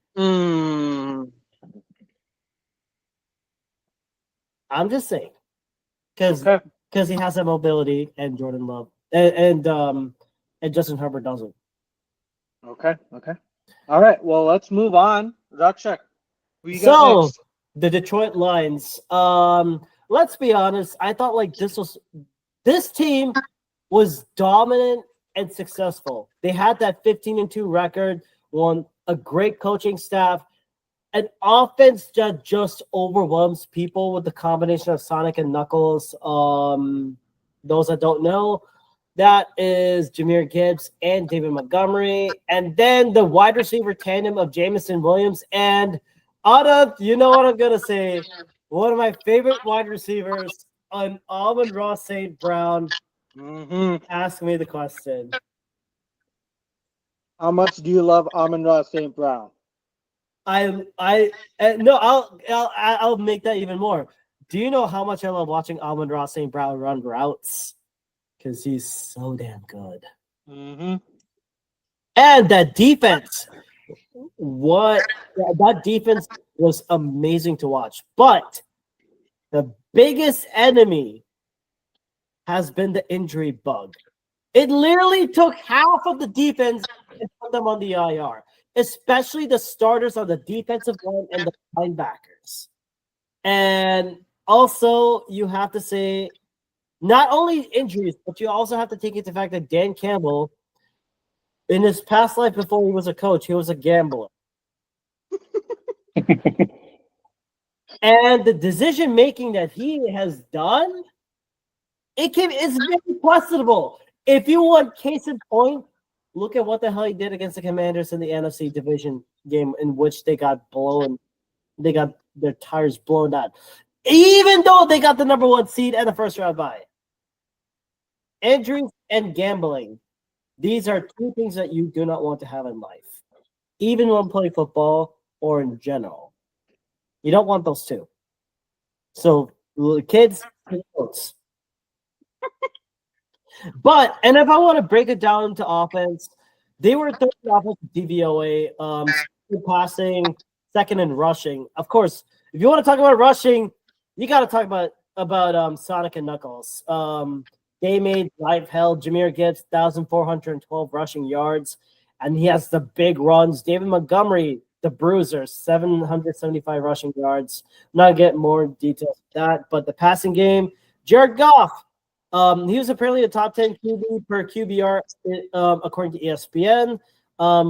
B: I'm just saying, because he has that mobility, and Jordan Love and Justin Herbert doesn't.
A: Okay. All right. Well, let's move on. Rakshak, who you got next?
B: The Detroit Lions. Let's be honest. I thought like this team was dominant and successful. They had that 15-2 record, won a great coaching staff, an offense that just overwhelms people with the combination of Sonic and Knuckles. Those that don't know, that is Jahmyr Gibbs and David Montgomery. And then the wide receiver tandem of Jameson Williams and Adam, you know what I'm going to say, one of my favorite wide receivers, on Amon-Ra St. Brown. Ask me the question.
A: How much do you love Amon-Ra St. Brown?
B: I'll make that even more. Do you know how much I love watching Amon-Ra St. Brown run routes? Because he's so damn good. And that defense, that defense was amazing to watch. But the biggest enemy has been the injury bug. It literally took half of the defense and put them on the IR, especially the starters on the defensive line and the linebackers. And also, you have to say, not only injuries, but you also have to take into the fact that Dan Campbell, in his past life before he was a coach, he was a gambler. And the decision making that he has done, it's very questionable. If you want case in point, look at what the hell he did against the Commanders in the NFC division game, in which they got their tires blown out, even though they got the number 1 seed and the first round bye. Injuries and gambling. These are two things that you do not want to have in life, even when playing football or in general. You don't want those two. So, kids, take notes. But, and if I want to break it down to offense, they were third in offensive DVOA, passing, second in rushing. Of course, if you want to talk about rushing, you got to talk about Sonic and Knuckles. They made life hell. Jahmyr Gibbs, 1,412 rushing yards, and he has the big runs. David Montgomery, the bruiser, 775 rushing yards. I'm not getting more details of that, but the passing game, Jared Goff, he was apparently a top 10 QB per QBR, according to ESPN,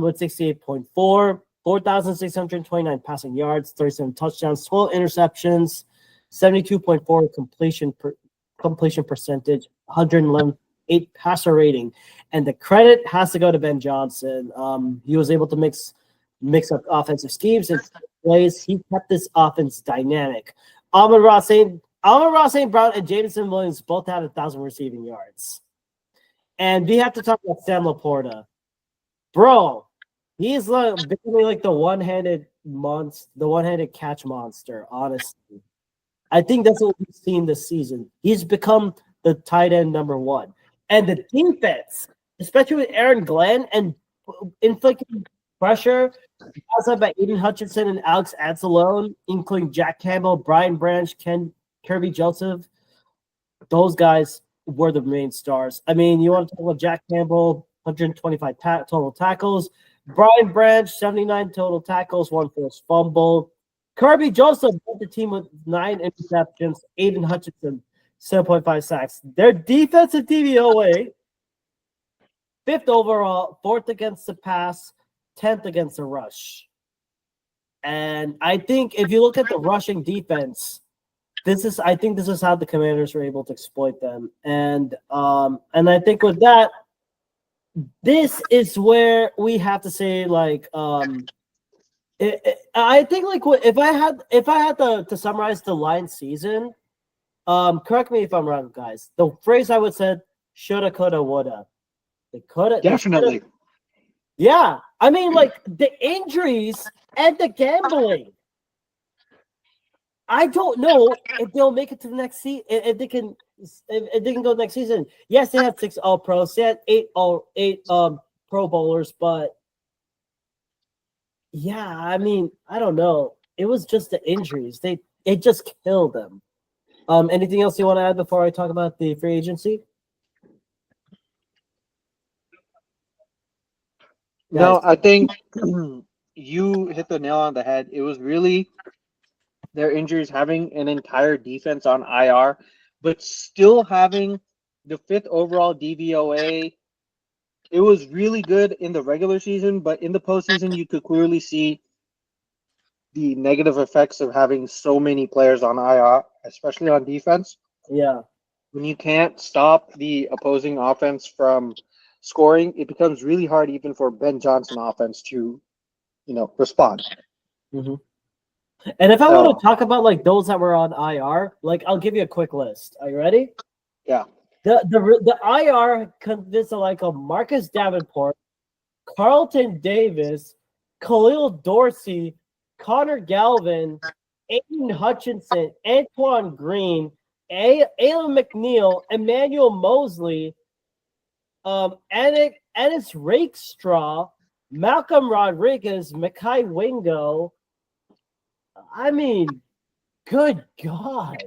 B: with 68.4, 4,629 passing yards, 37 touchdowns, 12 interceptions, 72.4 completion percentage, 111.8 passer rating. And the credit has to go to Ben Johnson. He was able to mix up offensive schemes and plays. He kept this offense dynamic. Amon-Ra St. Brown and Jameson Williams both had 1,000 receiving yards. And we have to talk about Sam Laporta. Bro, he's becoming like the one-handed catch monster, honestly. I think that's what we've seen this season. He's become the tight end number 1. And the defense, especially with Aaron Glenn and inflicting pressure, outside by Aiden Hutchinson and Alex Anzalone, including Jack Campbell, Brian Branch, Kirby Joseph, those guys, were the main stars. I mean, you want to talk about Jack Campbell, 125 total tackles. Brian Branch, 79 total tackles, 1 forced fumble. Kirby Joseph led the team with 9 interceptions. Aiden Hutchinson, 7.5 sacks. Their defensive DVOA, 5th overall, 4th against the pass, 10th against the rush. And I think if you look at the rushing defense, I think this is how the Commanders were able to exploit them. And I think with that, this is where we have to say, like, I think, like, if I had to summarize the Lions season, correct me if I'm wrong, guys. The phrase I would say: shoulda, coulda, woulda. They coulda,
A: Definitely.
B: yeah. I mean, like, the injuries and the gambling. I don't know if they'll make it to the next season. If they can go next season. Yes, they had 6 All Pros. They had 8 Pro Bowlers, but yeah, I mean, I don't know. It was just the injuries. It just killed them. Anything else you want to add before I talk about the free agency?
A: No, I think you hit the nail on the head. It was really their injuries, having an entire defense on IR, but still having the 5th overall DVOA. It was really good in the regular season, but in the postseason, you could clearly see the negative effects of having so many players on IR, especially on defense.
B: Yeah.
A: When you can't stop the opposing offense from scoring, it becomes really hard even for Ben Johnson offense to, respond.
B: Mm-hmm. And if I want to talk about, like, those that were on IR, like, I'll give you a quick list. Are you ready?
A: Yeah.
B: The IR consists of, like, a Marcus Davenport, Carlton Davis, Khalil Dorsey, Connor Galvin, Aiden Hutchinson, Antoine Green, Alan McNeil, Emmanuel Mosley, Ennis Rakestraw, Malcolm Rodriguez, Mekhi Wingo. I mean, good God.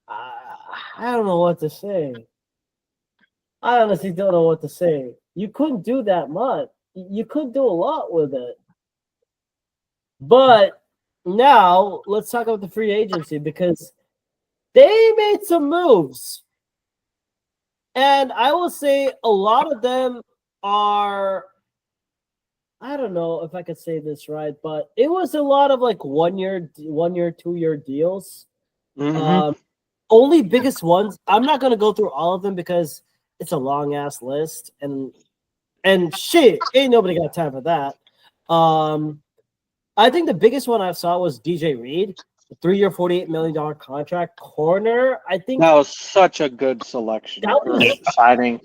B: I don't know what to say. I honestly don't know what to say. You couldn't do that much. You could do a lot with it. But now let's talk about the free agency, because they made some moves. And I will say a lot of them are, I don't know if I could say this right, but it was a lot of, like, 1 year, 2-year deals.
A: Mm-hmm.
B: Only biggest ones. I'm not gonna go through all of them because it's a long ass list, and shit, ain't nobody got time for that. I think the biggest one I saw was DJ Reed, a 3-year, $48 million contract corner. I think
A: that was such a good selection.
B: That was
A: signing.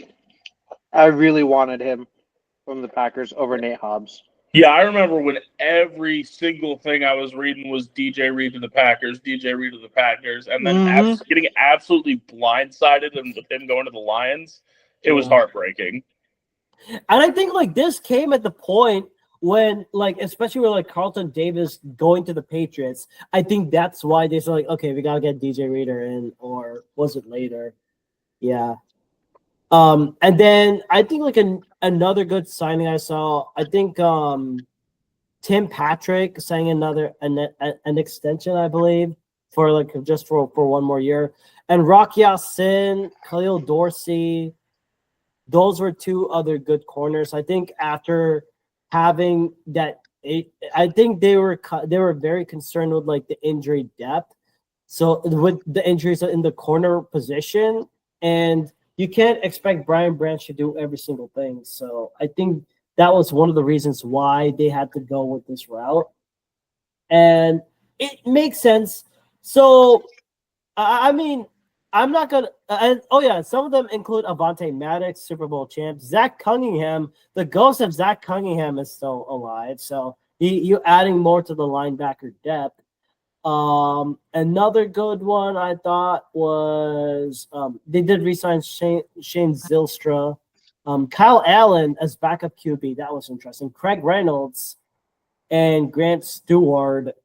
A: I really wanted him from the Packers over Nate Hobbs.
C: Yeah, I remember when every single thing I was reading was DJ Reed to the Packers, DJ Reed to the Packers, and then getting absolutely blindsided and with him going to the Lions, it was heartbreaking.
B: And I think, like, this came at the point when, like, especially with, like, Carlton Davis going to the Patriots. I think that's why they said, like, okay, we gotta get DJ Reader in, or was it later? Yeah. And then I think, like, another good signing I saw, I think Tim Patrick signing an extension, I believe, for, like, just for 1 more year. And Rock Ya-Sin, Khalil Dorsey, those were 2 other good corners. I think after having that, I think they were very concerned with, like, the injury depth. So with the injuries in the corner position, and you can't expect Brian Branch to do every single thing. So I think that was one of the reasons why they had to go with this route. And it makes sense. So, I mean, I'm not going to – some of them include Avonte Maddox, Super Bowl champ. Zach Cunningham, the ghost of Zach Cunningham is still alive. So you're adding more to the linebacker depth. Another good one I thought was they did re-sign Shane Zylstra, Kyle Allen as backup QB. That was interesting. Craig Reynolds and Grant Stewart.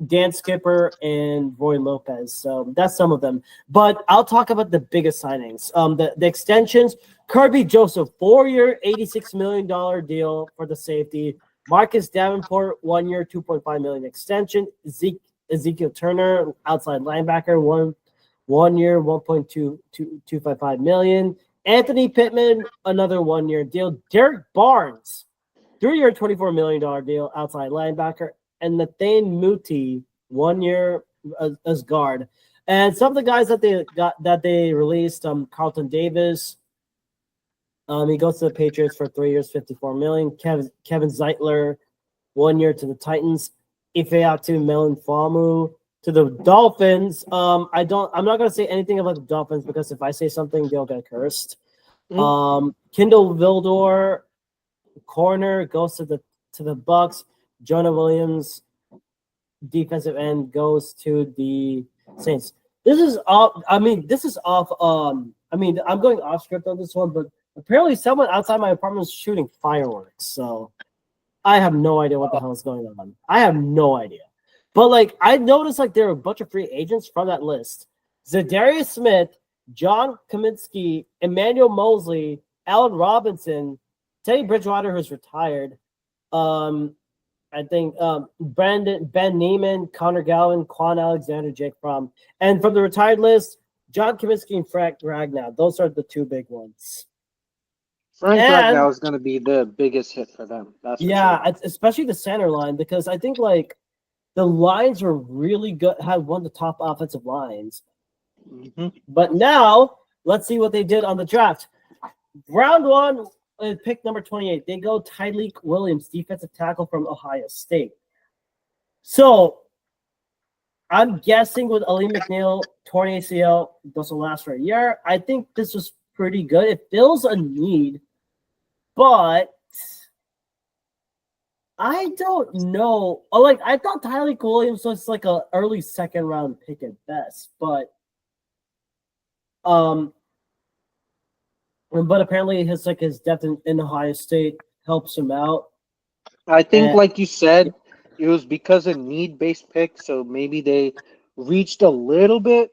B: Dan Skipper and Roy Lopez. So that's some of them. But I'll talk about the biggest signings. The extensions. Kirby Joseph, 4-year, $86 million deal for the safety. Marcus Davenport, 1 year, $2.5 million extension. Ezekiel Turner, outside linebacker, one year, $1.255 million. Anthony Pittman, another 1 year deal. Derek Barnes, 3-year, $24 million deal, outside linebacker. And Nathan Muti, 1 year as guard. And some of the guys that they released, Carlton Davis, he goes to the Patriots for 3 years, $54 million. Kevin Zeitler, 1 year to the Titans. Ifeatu Melinfamu to the Dolphins. I'm not gonna say anything about the Dolphins because if I say something, they'll get cursed. Kendall Vildor, corner, goes to the Bucks. Jonah Williams, defensive end, goes to the Saints. This is off. I'm going off script on this one, but apparently someone outside my apartment is shooting fireworks. So I have no idea what the hell is going on. I have no idea. But I noticed there are a bunch of free agents from that list: Zadarius Smith, John Kaminsky, Emmanuel Mosley, Allen Robinson, Teddy Bridgewater, who's retired. I think Ben Neiman, Connor Galvin, Quan Alexander, Jake Fromm. And from the retired list, John Kaminsky and Frank Ragnow. Those are the two big ones.
A: Frank Ragnow is going to be the biggest hit for them. That's
B: sure. Especially the center line, because I think the lines are really good, have one of the top offensive lines.
A: Mm-hmm.
B: But now, let's see what they did on the draft. Round 1, pick number 28. They go Tyleik Williams, defensive tackle from Ohio State. So I'm guessing with Ali McNeil, torn ACL, doesn't last for a year. I think this was pretty good. It fills a need, but I don't know. I thought Tyleik Williams was an early second round pick at best, but apparently his depth in Ohio State helps him out.
A: I think, like you said, it was because of need-based pick, so maybe they reached a little bit.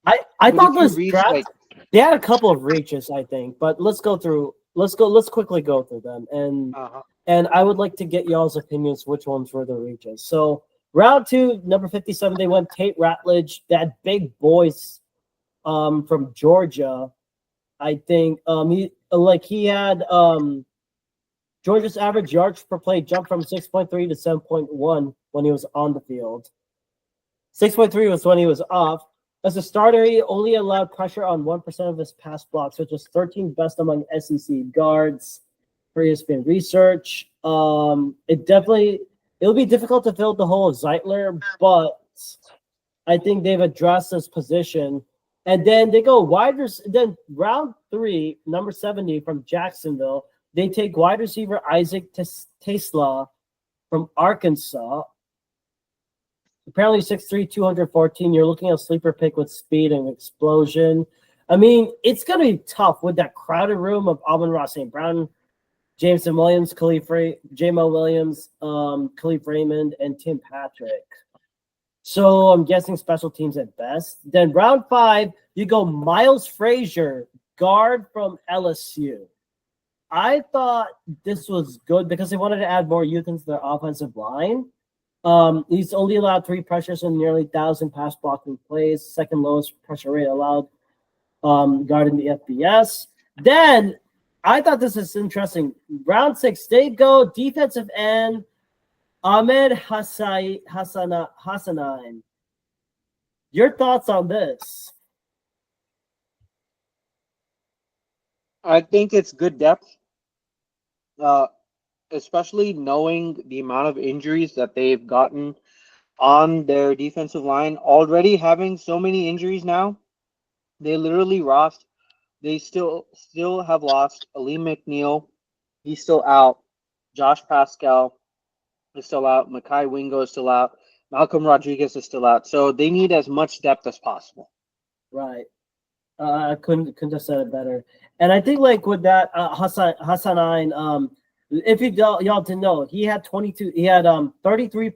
B: I thought this draft they had a couple of reaches, I think, but let's quickly go through them, and I would like to get y'all's opinions which ones were the reaches. So round 2, number 57, they went Tate Ratledge, that big voice from Georgia. I think he had Georgia's average yards per play jumped from 6.3 to 7.1 when he was on the field. 6.3 was when he was off. As a starter, he only allowed pressure on 1% of his pass blocks, which is 13th best among SEC guards for ESPN research. It'll be difficult to fill the hole of Zeitler, but I think they've addressed this position. And then they go then round 3, number 70 from Jacksonville, they take wide receiver Isaac Tesla from Arkansas. Apparently 6'3", 214. You're looking at a sleeper pick with speed and explosion. I mean, it's going to be tough with that crowded room of Amon-Ra St. Brown, Jameson Williams, J-Mo Williams, Khalif Raymond, and Tim Patrick. So I'm guessing special teams at best. Then round 5, you go Miles Frazier, guard from LSU. I thought this was good because they wanted to add more youth into their offensive line. He's only allowed 3 pressures in nearly 1,000 pass blocking plays, second lowest pressure rate allowed guard in the FBS. Then I thought this is interesting. Round 6, they go defensive end Ahmed Hassanin. Your thoughts on this?
A: I think it's good depth, especially knowing the amount of injuries that they've gotten on their defensive line. Already having so many injuries now, they literally lost. They still have lost Ali McNeil. He's still out. Josh Pascal is still out. Mekhi Wingo is still out. Malcolm Rodriguez is still out. So they need as much depth as possible.
B: Right. I couldn't have said it better. And I think with that Hassanin, if y'all didn't know, he had 33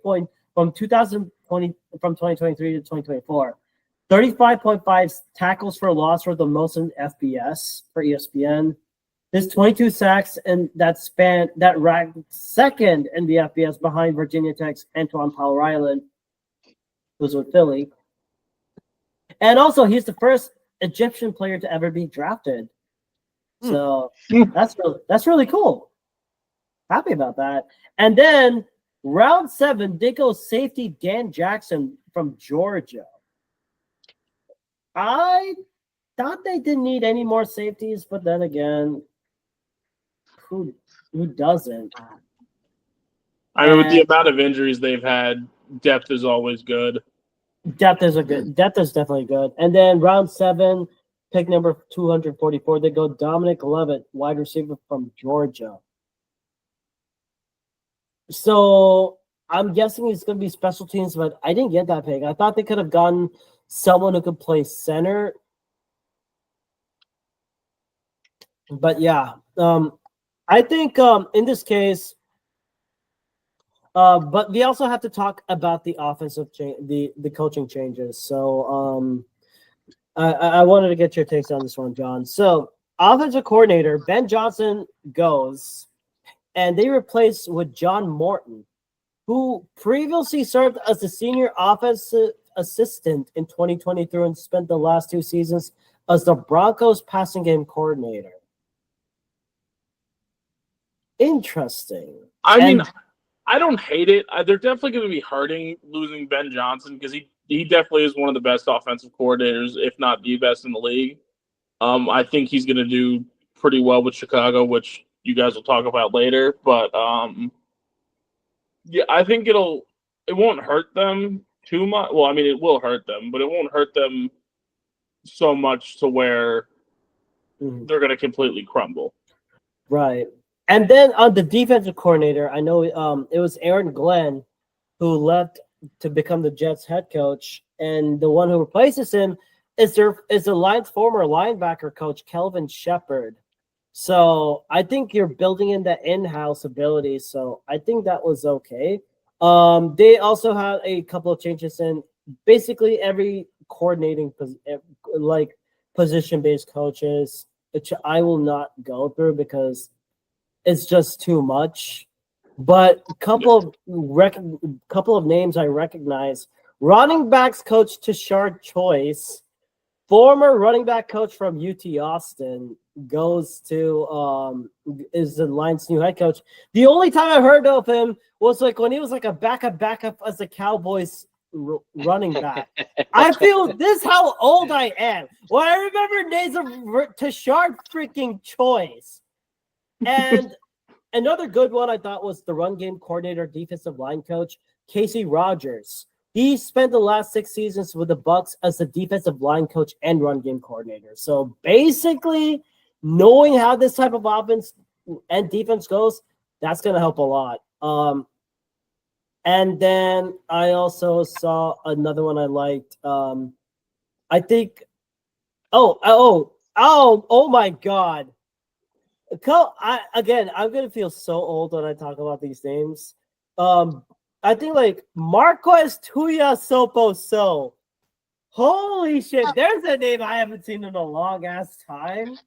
B: from 2000 from 2023 to 2024. 35.5 tackles for loss were the most in FBS for ESPN. There's 22 sacks, and that ranked second in the FBS behind Virginia Tech's Antoine Powell-Ryland, who's with Philly. And also, he's the first Egyptian player to ever be drafted. So that's really cool. Happy about that. And then round 7, they go safety Dan Jackson from Georgia. I thought they didn't need any more safeties, but then again, who doesn't?
C: I mean, with the amount of injuries they've had, depth is always good.
B: Depth is definitely good. And then round 7, pick number 244, they go Dominic Levitt, wide receiver from Georgia. So I'm guessing he's going to be special teams, but I didn't get that pick. I thought they could have gotten someone who could play center. But yeah, I think in this case, but we also have to talk about the offensive the coaching changes. So I wanted to get your takes on this one, John. So offensive coordinator Ben Johnson goes, and they replace with John Morton, who previously served as the senior offensive assistant in 2023 and spent the last 2 seasons as the Broncos passing game coordinator. Interesting.
C: I mean, I don't hate it. They're definitely going to be hurting losing Ben Johnson because he definitely is one of the best offensive coordinators, if not the best in the league. I think he's going to do pretty well with Chicago, which you guys will talk about later. But yeah, I think it won't hurt them too much. Well, I mean, it will hurt them, but it won't hurt them so much to where they're going to completely crumble.
B: Right. And then on the defensive coordinator, I know it was Aaron Glenn who left to become the Jets head coach, and the one who replaces him is the Lions' former linebacker coach Kelvin Shepard. So I think you're building in that in-house ability. So I think that was okay. They also had a couple of changes in basically every coordinating position-based coaches, which I will not go through because it's just too much. But a couple of names I recognize: running backs coach Tashard Choice, former running back coach from UT Austin, goes to is the Lions' new head coach. The only time I heard of him was like when he was like a backup as the Cowboys running back. I feel this how old I am. Well, I remember names of Tashard freaking Choice. And another good one I thought was the run game coordinator, defensive line coach, Casey Rogers. He spent the last 6 seasons with the Bucs as the defensive line coach and run game coordinator. So basically, knowing how this type of offense and defense goes, that's going to help a lot. And then I also saw another one I liked. I think, oh my God. I'm going to feel so old when I talk about these names. I think like Marquez Tuiasosopo. Holy shit, there's a name I haven't seen in a long ass time.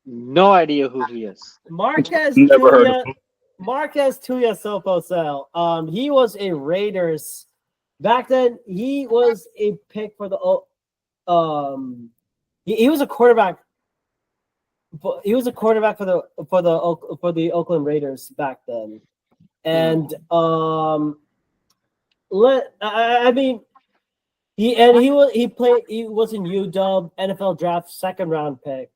A: No idea who he is.
B: Marquez
C: Never heard of him.
B: Tuiasosopo. He was a Raiders back then. He was a pick for the he was a quarterback. He was a quarterback for the Oakland Raiders back then. And he was in UW NFL draft 2nd round pick.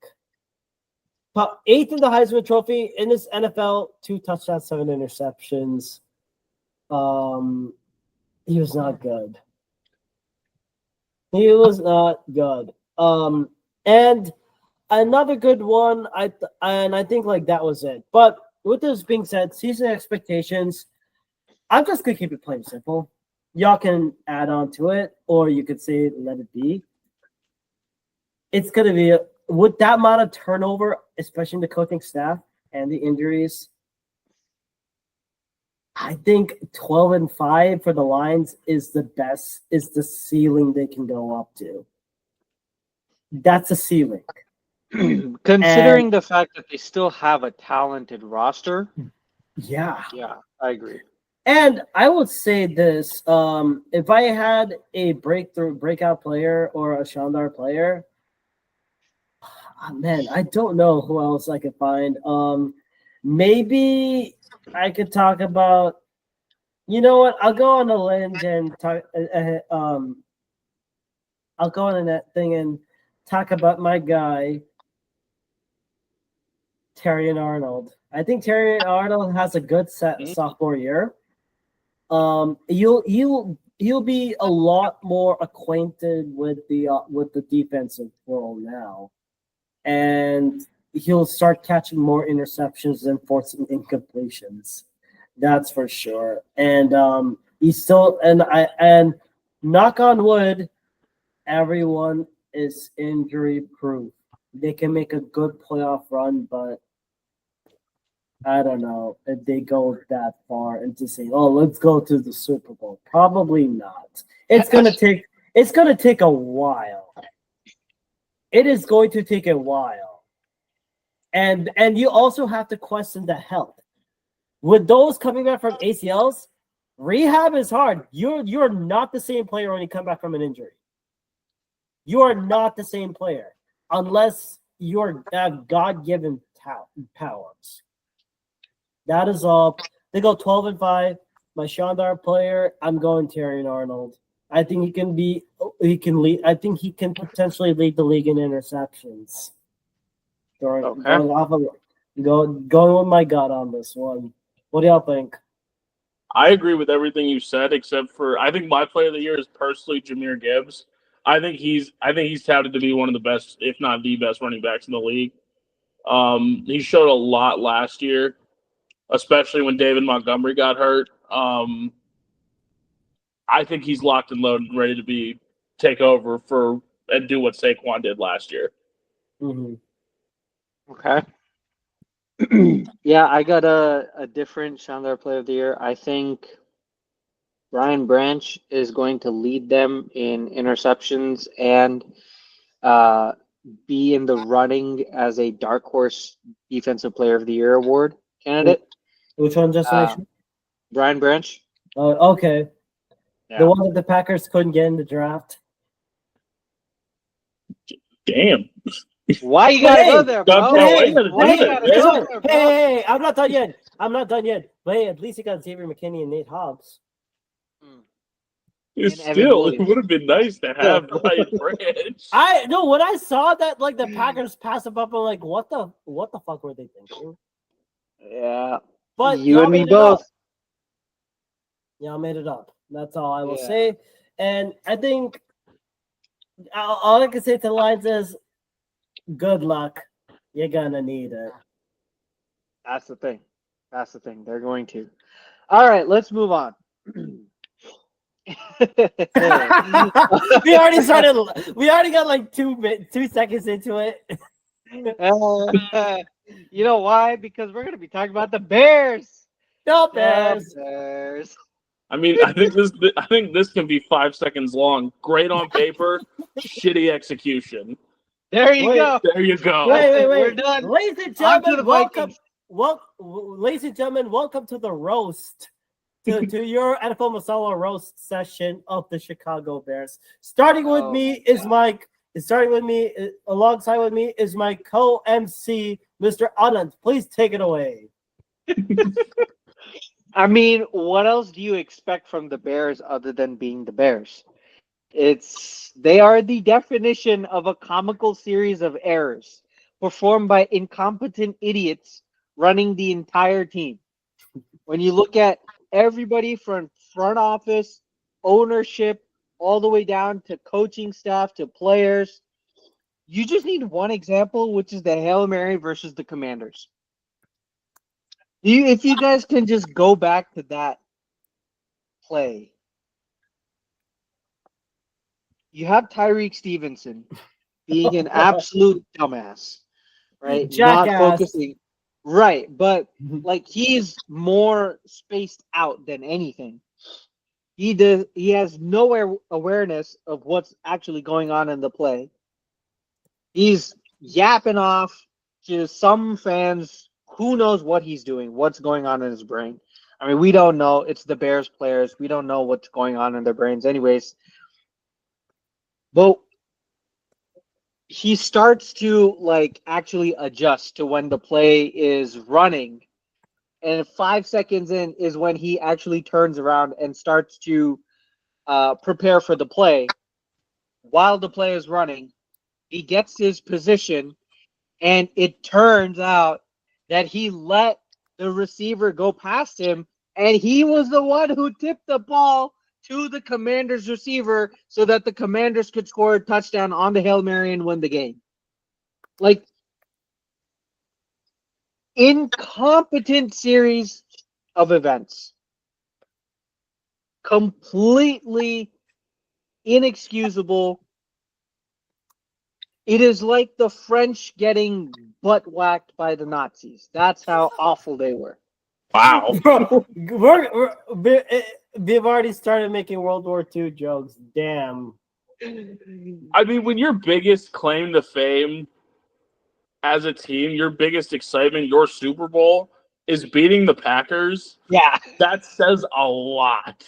B: 8th in the Heisman Trophy in this NFL, 2 touchdowns, 7 interceptions. He was not good. And another good one, I think like that was it. But with this being said, season expectations, I'm just gonna keep it plain simple. Y'all can add on to it, or you could say let it be. It's gonna be with that amount of turnover, especially in the coaching staff and the injuries. I think 12-5 for the Lions is the best, is the ceiling they can go up to. That's a ceiling.
A: Considering the fact that they still have a talented roster,
B: Yeah.
A: I agree.
B: And I would say this: if I had a breakout player or a Shandar player, man, I don't know who else I could find. Maybe I could talk about. You know what? I'll go on a limb and talk. I'll go on that thing and talk about my guy, Terry and Arnold. I think Terry and Arnold has a good sophomore year. He'll be a lot more acquainted with the defensive world now, and he'll start catching more interceptions and forcing incompletions. That's for sure. And he's still and knock on wood, everyone is injury proof. They can make a good playoff run, but I don't know if they go that far into saying, "Oh, let's go to the Super Bowl." Probably not. It's gonna take a while. It is going to take a while, and you also have to question the health. With those coming back from ACLs, rehab is hard. You're not the same player when you come back from an injury. You are not the same player unless you have God-given powers. That is all. They go 12-5. My Shandar player, I'm going Terry Arnold. I think he can lead. I think he can potentially lead the league in interceptions. Going with my gut on this one. What do y'all think?
C: I agree with everything you said, except for I think my player of the year is personally Jahmyr Gibbs. I think he's touted to be one of the best, if not the best, running backs in the league. He showed a lot last year, especially when David Montgomery got hurt. I think he's locked and loaded and ready to take over and do what Saquon did last year.
B: Mm-hmm.
A: Okay. Yeah, I got a different Chandler Player of the Year. I think Brian Branch is going to lead them in interceptions and be in the running as a dark horse Defensive Player of the Year award candidate.
B: Which one, Destination?
A: Brian Branch.
B: Oh, okay.
A: Yeah.
B: The one that the Packers couldn't get in the draft.
C: Damn.
A: Why you gotta go there, bro?
B: Hey, I'm not done yet. But hey, at least you got Xavier McKinney and Nate Hobbs.
C: It would have been nice to have Brian Branch.
B: When I saw that, like, the Packers pass him up, I'm like, what the fuck were they thinking?
A: Yeah.
B: But
A: you and me both.
B: Y'all made it up. That's all I will say. And I think all I can say to the Lions is, good luck. You're gonna need it.
A: That's the thing. They're going to. All right, let's move on.
B: We already started. We already got like 2 seconds into it.
A: You know why? Because we're gonna be talking about the Bears.
B: The Bears.
C: I mean, I think this can be 5 seconds long. Great on paper, shitty execution.
A: There you go.
B: Wait.
A: We're done.
B: Ladies and gentlemen, welcome to the roast. To your NFL Masala roast session of the Chicago Bears. Alongside with me is my co-MC, Mr. Anand. Please take it away.
A: I mean, what else do you expect from the Bears other than being the Bears? They are the definition of a comical series of errors performed by incompetent idiots running the entire team. When you look at everybody from front office, ownership, all the way down to coaching staff to players, you just need one example, which is the Hail Mary versus the Commanders. If you guys can just go back to that play. You have Tyreek Stevenson being an absolute dumbass, right?
B: Jackass.
A: Right, but like he's more spaced out than anything. He has no awareness of what's actually going on in the play. He's yapping off to some fans. Who knows what he's doing? What's going on in his brain? I mean, we don't know. It's the Bears players. We don't know what's going on in their brains, anyways. But he starts to like actually adjust to when the play is running, and 5 seconds in is when he actually turns around and starts to prepare for the play. While the play is running, he gets his position, and it turns out that he let the receiver go past him, and he was the one who tipped the ball to the Commanders receiver so that the Commanders could score a touchdown on the Hail Mary and win the game. Like, incompetent series of events. Completely inexcusable. It is like the French getting butt whacked by the Nazis. That's how awful they were.
C: Wow.
B: Bro, we've already started making World War II jokes. Damn.
C: I mean, when your biggest claim to fame as a team, your biggest excitement, your Super Bowl, is beating the Packers,
A: Yeah.
C: that says a lot.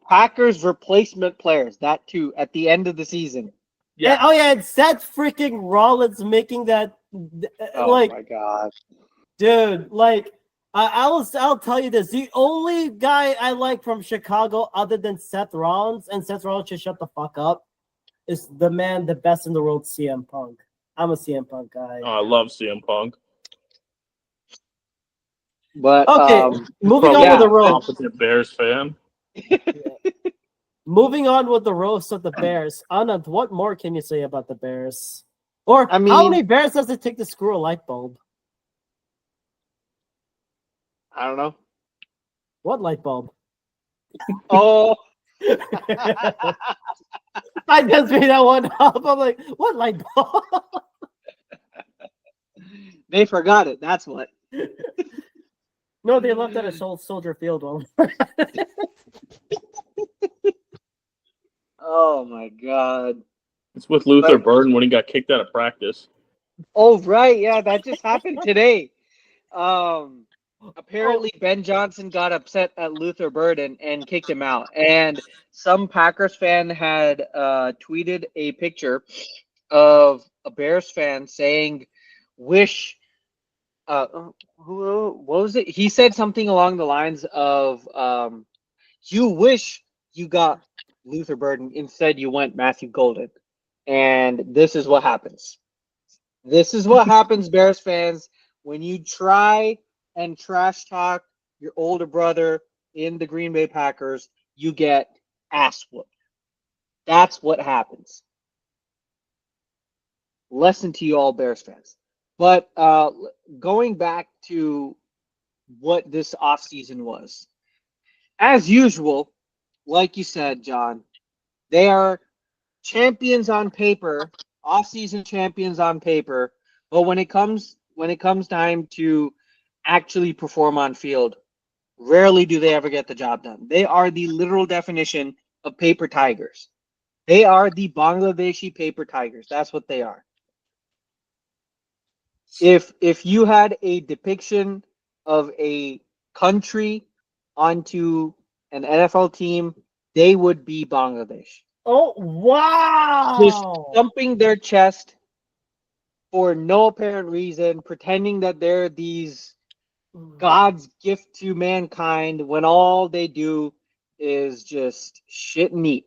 A: Packers replacement players, that too, at the end of the season.
C: Yeah.
B: And, oh yeah, it's Seth freaking Rollins making that.
A: Oh
B: Like,
A: my god,
B: dude, like I'll tell you this: the only guy I like from Chicago, other than Seth Rollins, and Seth Rollins should shut the fuck up, is the man, the best in the world, CM Punk. I'm a CM Punk guy.
C: Oh, I love CM Punk.
A: but
B: Okay, moving on
C: Probably
B: with the
C: a
B: roast.
C: competent Bears fan.
B: Moving on with the roast of the Bears. Anand, what more can you say about the Bears? Or
A: I
B: how
A: mean-
B: many Bears does it take to screw a light bulb?
A: I don't know.
B: What light bulb?
A: Oh,
B: I just made that one up. I'm like, what light bulb?
A: they forgot it. That's what.
B: No, they left at a Soldier Field one.
A: Oh my god.
C: It's with Luther
A: Like-
C: Burden when he got kicked out of practice.
A: Oh right, yeah, that just happened today. Apparently Ben Johnson got upset at Luther Burden and kicked him out. And some Packers fan had tweeted a picture of a Bears fan saying, "Wish." What was it? He said something along the lines of, "You wish you got Luther Burden, instead you went Matthew Golden." And this is what happens. This is what happens, Bears fans, when you try and trash talk your older brother in the Green Bay Packers, you get ass whooped. That's what happens. Lesson to you all Bears fans. But going back to what this offseason was, as usual, like you said, John, they are champions on paper, off-season champions on paper, but when it comes time to actually perform on field, rarely do they ever get the job done. They are the literal definition of paper tigers. They are the Bangladeshi paper tigers. That's what they are. If you had a depiction of a country onto an NFL team, they would be Bangladesh.
B: Oh, wow.
A: Just thumping their chest for no apparent reason, pretending that they're these God's gift to mankind when all they do is just shit and eat.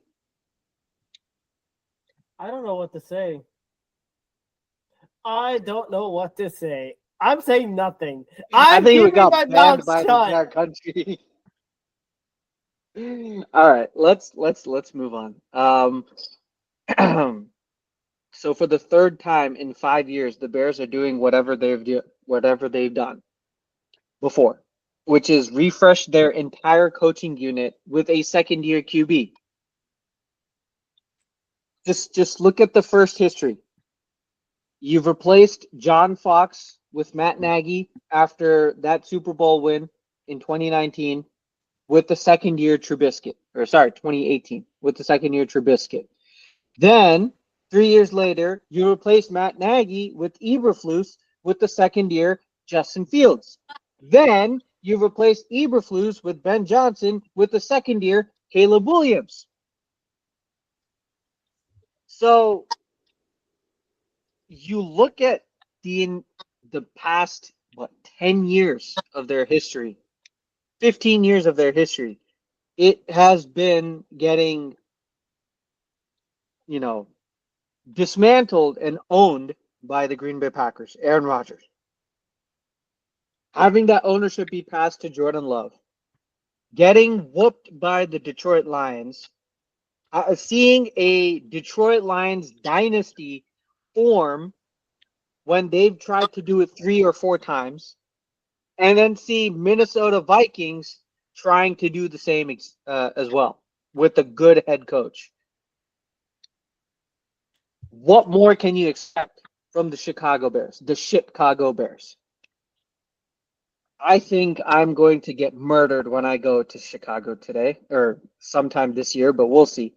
B: I don't know what to say. I don't know what to say. I'm saying nothing.
A: I think we got
B: my
A: banned
B: mouth
A: by the
B: shut.
A: entire country. All right, let's move on. So for the third time in 5 years, the Bears are doing whatever they've done before, which is refresh their entire coaching unit with a second-year QB. Just look at the first history. You've replaced John Fox with Matt Nagy after that Super Bowl win in 2019 with the second year Trubisky, or sorry, 2018 with the second year Trubisky. Then 3 years later, you replace Matt Nagy with Eberflus with the second year Justin Fields. Then you replace Eberflus with Ben Johnson with the second year Caleb Williams. So you look at the past 10 years of their history, 15 years of their history. It has been getting, dismantled and owned by the Green Bay Packers, Aaron Rodgers. Having that ownership be passed to Jordan Love, getting whooped by the Detroit Lions, seeing a Detroit Lions dynasty form when they've tried to do it 3 or 4 times, and then see Minnesota Vikings trying to do the same as well with a good head coach. What more can you expect from the Chicago Bears, the Chicago Bears? I think I'm going to get murdered when I go to Chicago today or sometime this year, but we'll see.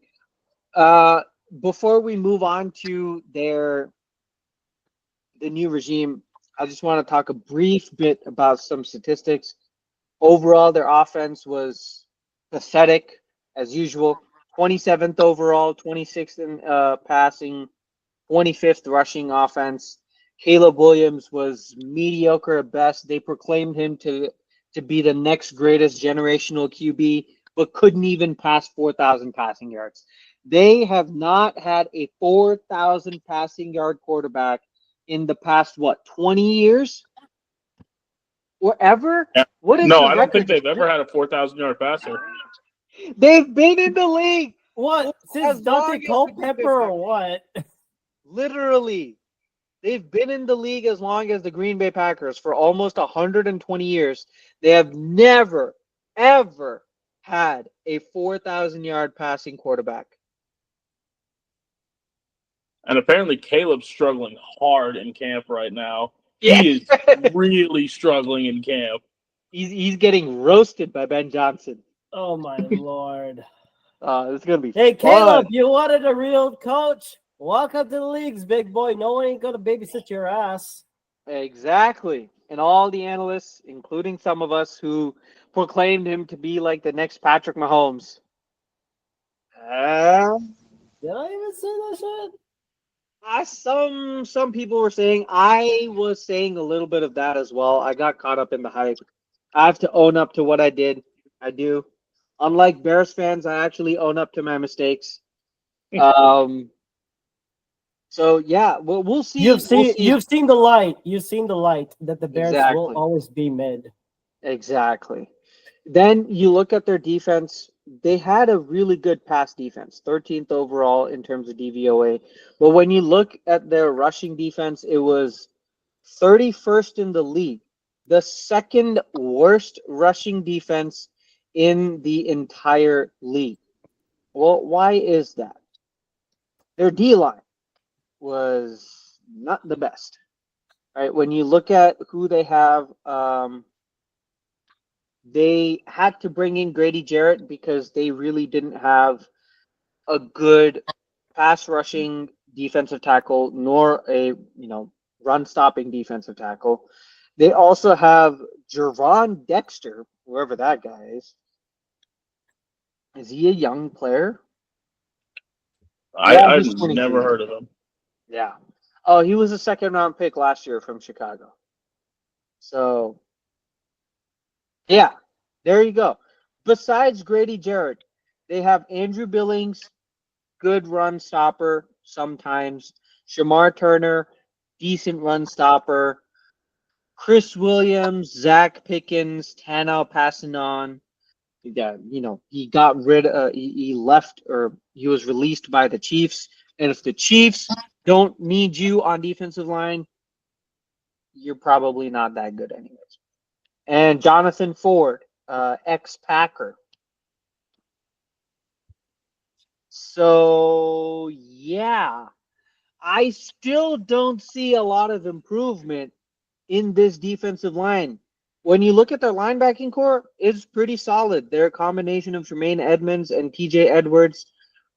A: Before we move on to the new regime, I just want to talk a brief bit about some statistics. Overall, their offense was pathetic as usual. 27th overall, 26th in passing, 25th rushing offense. Caleb Williams was mediocre at best. They proclaimed him to be the next greatest generational QB, but couldn't even pass 4,000 passing yards. They have not had a 4,000 passing yard quarterback in the past, 20 years? Or ever?
C: Yeah.
A: What is
C: No,
A: the
C: I don't think
A: record?
C: they've ever had a 4,000-yard passer.
A: They've been in the league.
B: What? Since Dante Culpepper or what?
A: Literally. They've been in the league as long as the Green Bay Packers for almost 120 years. They have never, ever had a 4,000-yard passing quarterback.
C: And apparently Caleb's struggling hard in camp right now.
A: Yeah.
C: He is really struggling in camp.
A: He's getting roasted by Ben Johnson.
B: Oh, my Lord.
A: It's going to be
B: Hey,
A: fun.
B: Caleb, you wanted a real coach? Welcome to the leagues, big boy. No one ain't going to babysit your ass.
A: Exactly. And all the analysts, including some of us who proclaimed him to be like the next Patrick Mahomes.
B: Did I even say that shit?
A: Some people were saying, I was saying a little bit of that as well. I got caught up in the hype. I have to own up to what I did. I do. Unlike Bears fans, I actually own up to my mistakes. So yeah, we'll see.
B: You've seen the light. You've seen the light that the Bears will
A: Exactly.
B: always be mid.
A: Exactly. Then you look at their defense. They had a really good pass defense, 13th overall in terms of DVOA. But when you look at their rushing defense, it was 31st in the league, the second worst rushing defense in the entire league. Well, why is that? Their D-line was not the best. Right? When you look at who they have, they had to bring in Grady Jarrett because they really didn't have a good pass rushing defensive tackle nor a run stopping defensive tackle. They also have Jervon Dexter, whoever that guy is. Is he a young player?
C: I've never heard of him.
A: Yeah. Oh, he was a second round pick last year from Chicago. So, yeah, there you go. Besides Grady Jarrett, they have Andrew Billings, good run stopper sometimes. Shamar Turner, decent run stopper. Chris Williams, Zach Pickens, Tanoh Passanon. Yeah, he got he left, or he was released by the Chiefs. And if the Chiefs don't need you on defensive line, you're probably not that good anyways. And Jonathan Ford, ex-Packer. So, yeah, I still don't see a lot of improvement in this defensive line. When you look at their linebacking core, it's pretty solid. They're a combination of Tremaine Edmonds and TJ Edwards.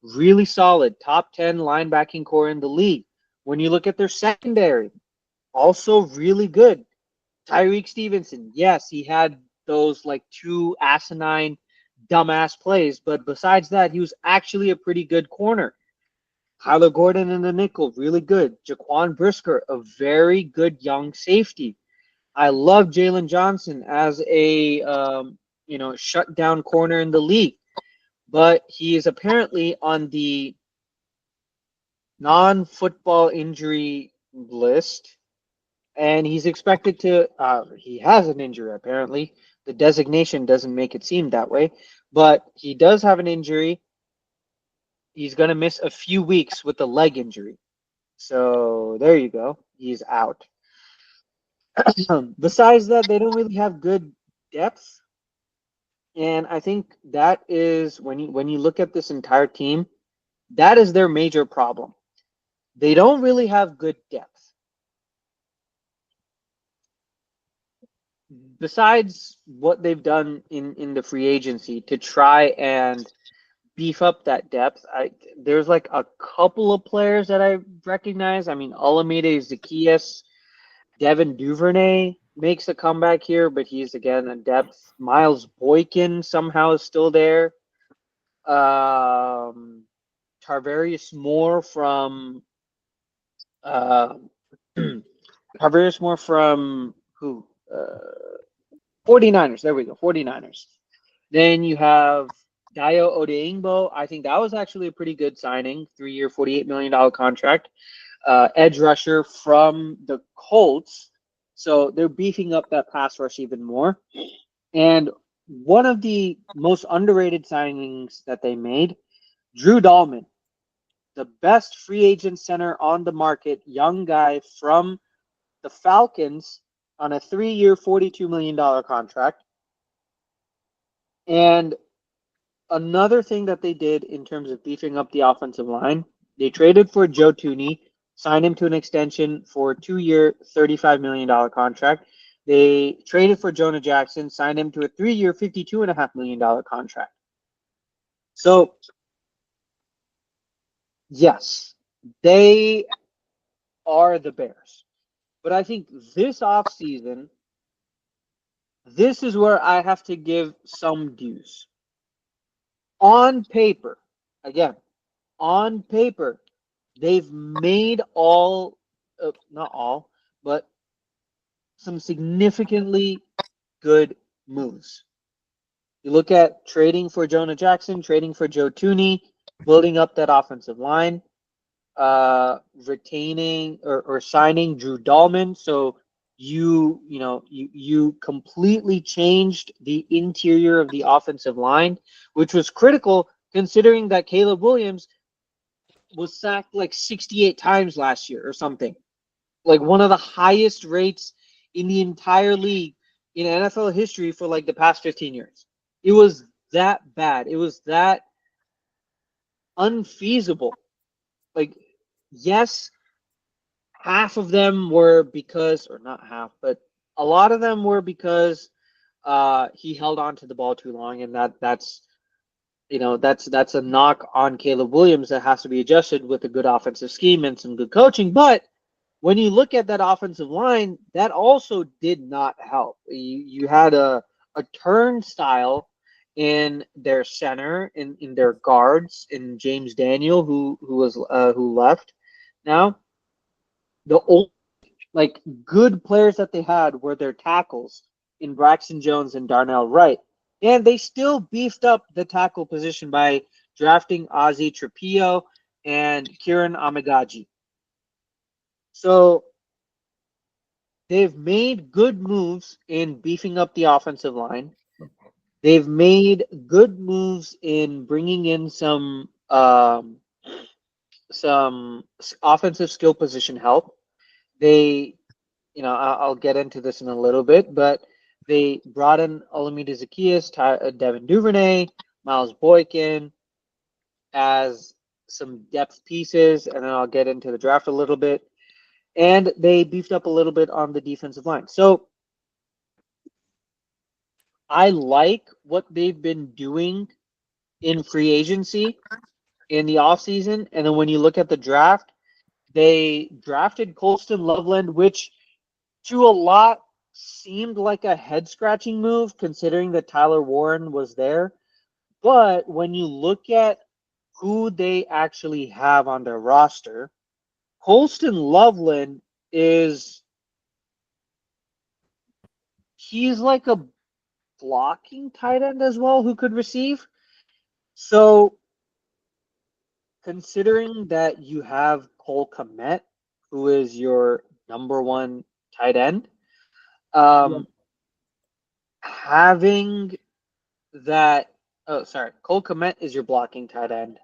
A: Really solid. Top 10 linebacking core in the league. When you look at their secondary, also really good. Tyreek Stevenson, yes, he had those like two asinine, dumbass plays, but besides that, he was actually a pretty good corner. Kyler Gordon in the nickel, really good. Jaquan Brisker, a very good young safety. I love Jalen Johnson as a shutdown corner in the league, but he is apparently on the non-football injury list, and he's expected to. He has an injury apparently. The designation doesn't make it seem that way, but he does have an injury. He's going to miss a few weeks with a leg injury. So there you go. He's out. Besides that, they don't really have good depth. And I think that is when you look at this entire team, that is their major problem. They don't really have good depth. Besides what they've done in the free agency to try and beef up that depth, there's like a couple of players that I recognize. I mean, Olamide Zaccheaus, Devin Duvernay makes a comeback here, but he's again a depth. Miles Boykin somehow is still there. Tarvarius Moore from Tarvarius Moore from who? 49ers. There we go. 49ers. Then you have Dayo Odeingbo. I think that was actually a pretty good signing. 3-year, $48 million contract. Edge rusher from the Colts. So they're beefing up that pass rush even more. And one of the most underrated signings that they made, Drew Dahlman, the best free agent center on the market, young guy from the Falcons on a 3-year, $42 million contract. And another thing that they did in terms of beefing up the offensive line, they traded for Joe Thuney, signed him to an extension for a 2-year, $35 million contract. They traded for Jonah Jackson, signed him to a 3-year, $52.5 million contract. So, yes, they are the Bears. But I think this offseason, this is where I have to give some dues. On paper, again, on paper, they've made not all, but some significantly good moves. You look at trading for Jonah Jackson, trading for Joe Thuney, building up that offensive line, retaining or signing Drew Dahlman. So you completely changed the interior of the offensive line, which was critical considering that Caleb Williams was sacked like 68 times last year or something. Like one of the highest rates in the entire league in NFL history for like the past 15 years. It was that bad. It was that unfeasible. Like, yes, half of them were because, or not half, but a lot of them were because he held on to the ball too long, and that's a knock on Caleb Williams that has to be adjusted with a good offensive scheme and some good coaching. But when you look at that offensive line, that also did not help. You had a turnstile in their center, in their guards, in James Daniel, who left. Now, the old good players that they had were their tackles in Braxton Jones and Darnell Wright. And they still beefed up the tackle position by drafting Ozzie Trapillo and Kieran Amagaji. So they've made good moves in beefing up the offensive line. They've made good moves in bringing in some offensive skill position help. They, I'll get into this in a little bit, but they brought in Olamide Zaccheaus, Devin Duvernay, Miles Boykin as some depth pieces, and then I'll get into the draft a little bit. and they beefed up a little bit on the defensive line. So I like what they've been doing in free agency in the offseason. And then when you look at the draft, they drafted Colston Loveland, which to a lot seemed like a head scratching move considering that Tyler Warren was there. But when you look at who they actually have on their roster, Colston Loveland he's like a blocking tight end as well who could receive. So considering that you have Cole Kmet, who is your number one tight end, having that, Cole Kmet is your blocking tight end.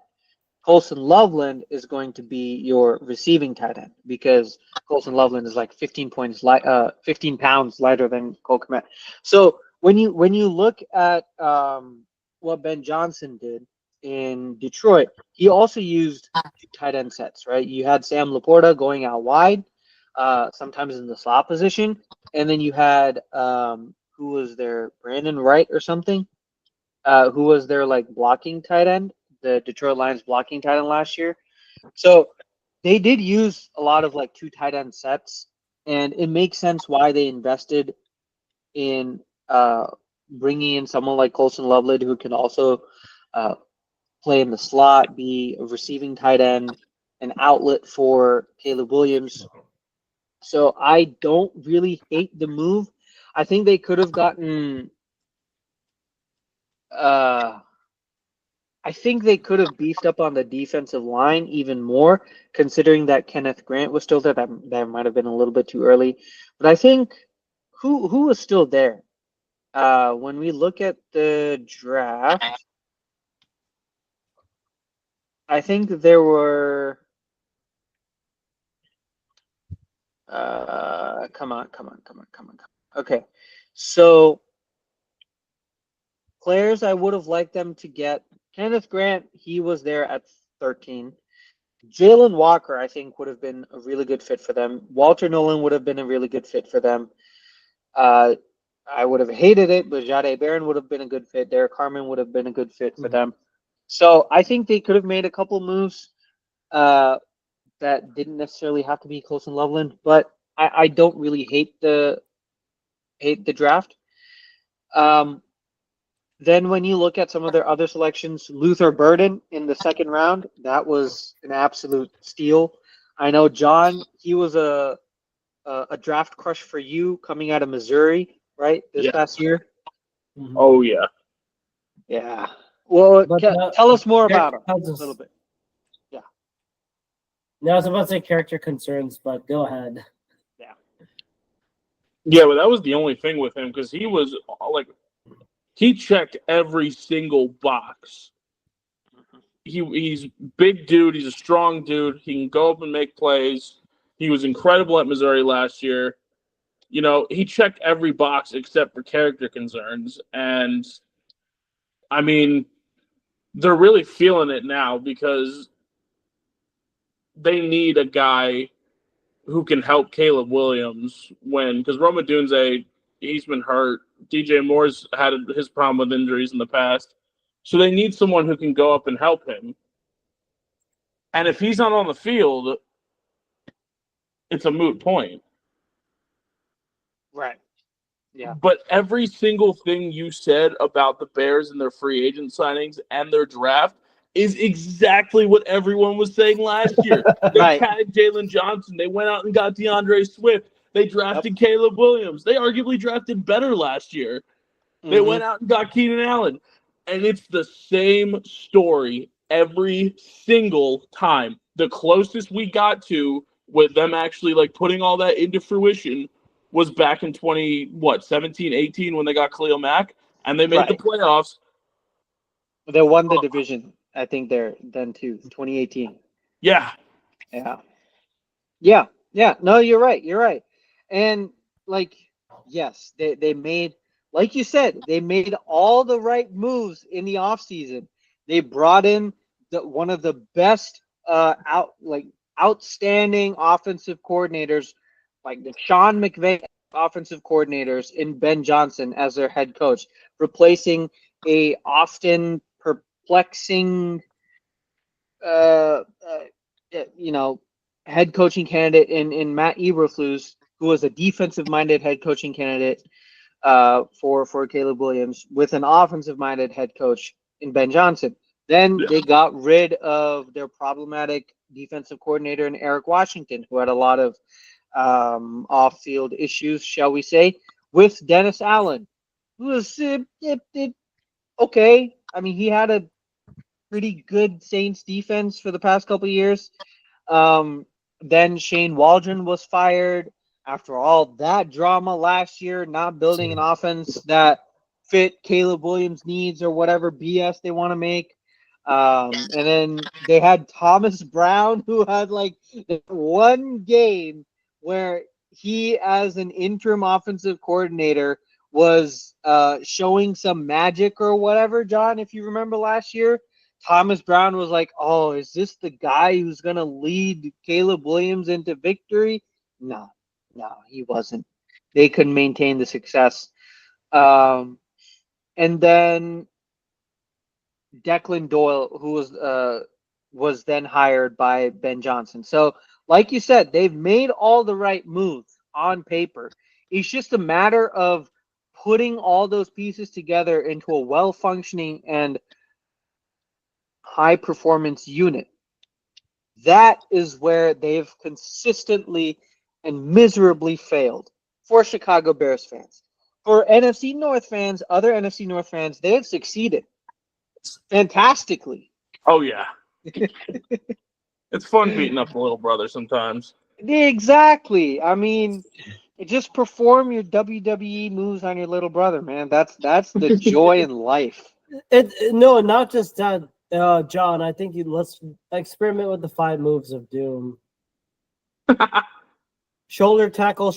A: Colston Loveland is going to be your receiving tight end because Colston Loveland is like 15 pounds lighter than Cole Kmet. So when you look at what Ben Johnson did in Detroit, he also used two tight end sets, right? You had Sam Laporta going out wide, sometimes in the slot position, and then you had who was there, Brandon Wright or something, who was their like blocking tight end, the Detroit Lions blocking tight end last year. So they did use a lot of like two tight end sets, and it makes sense why they invested in bringing in someone like Colston Loveland who can also play in the slot, be a receiving tight end, an outlet for Caleb Williams. So I don't really hate the move. I think they could have gotten I think they could have beefed up on the defensive line even more, considering that Kenneth Grant was still there. That might have been a little bit too early. But I think who was still there? When we look at the draft, I think there were come on. Okay. So players I would have liked them to get Kenneth Grant, he was there at 13. Jalen Walker, I think, would have been a really good fit for them. Walter Nolan would have been a really good fit for them. I would have hated it, but Jade Barron would have been a good fit. Derek Harmon would have been a good fit for them. So I think they could have made a couple moves that didn't necessarily have to be Colston Loveland, but I don't really hate the draft. Then when you look at some of their other selections, Luther Burden in the second round, that was an absolute steal. I know, John, he was a draft crush for you coming out of Missouri, right, this past year?
C: Oh, yeah.
A: Yeah. Well, tell us more about him a little bit. Yeah.
B: No, I was about to say character concerns, but go ahead.
C: Yeah, but that was the only thing with him because he was like, he checked every single box. He's big dude. He's a strong dude. He can go up and make plays. He was incredible at Missouri last year. You know, he checked every box except for character concerns. And, I mean, they're really feeling it now because they need a guy who can help Caleb Williams because Roma Dunze, he's been hurt. DJ Moore's had his problem with injuries in the past. So they need someone who can go up and help him. And if he's not on the field, it's a moot point.
A: Right. Yeah.
C: But every single thing you said about the Bears and their free agent signings and their draft is exactly what everyone was saying last year. They tagged Jalen Johnson. They went out and got DeAndre Swift. They drafted Caleb Williams. They arguably drafted better last year. They went out and got Keenan Allen. And it's the same story every single time. The closest we got to with them actually like putting all that into fruition was back in 17, 18 when they got Khalil Mack and they made the playoffs.
A: They won the division, I think, there then too, 2018.
C: Yeah.
A: No, you're right. And like, yes, they made, like you said, they made all the right moves in the offseason. They brought in one of the best outstanding offensive coordinators like the Sean McVay offensive coordinators in Ben Johnson as their head coach, replacing a often perplexing, uh, you know, head coaching candidate in Matt Eberflus, who was a defensive-minded head coaching candidate for Caleb Williams, with an offensive-minded head coach in Ben Johnson. Then
C: Yeah.
A: they got rid of their problematic defensive coordinator in Eric Washington, who had a lot of off-field issues, shall we say, with Dennis Allen, who was okay. I mean, he had a pretty good Saints defense for the past couple of years. Then Shane Waldron was fired after all that drama last year, not building an offense that fit Caleb Williams' needs or whatever BS they want to make. And then they had Thomas Brown, who had like one game where he, as an interim offensive coordinator, was showing some magic or whatever, John, if you remember last year. Thomas Brown was like, oh, is this the guy who's going to lead Caleb Williams into victory? No, he wasn't. They couldn't maintain the success. And then Declan Doyle, who was then hired by Ben Johnson. So, like you said, they've made all the right moves on paper. It's just a matter of putting all those pieces together into a well-functioning and high-performance unit. That is where they've consistently and miserably failed for Chicago Bears fans. For NFC North fans, other NFC North fans, they have succeeded fantastically.
C: Oh yeah. It's fun beating up the little brother sometimes.
A: Exactly. I mean, just perform your WWE moves on your little brother, man. That's the joy in life.
B: No, not just that, John. I think let's experiment with the 5 moves of doom. Shoulder tackle,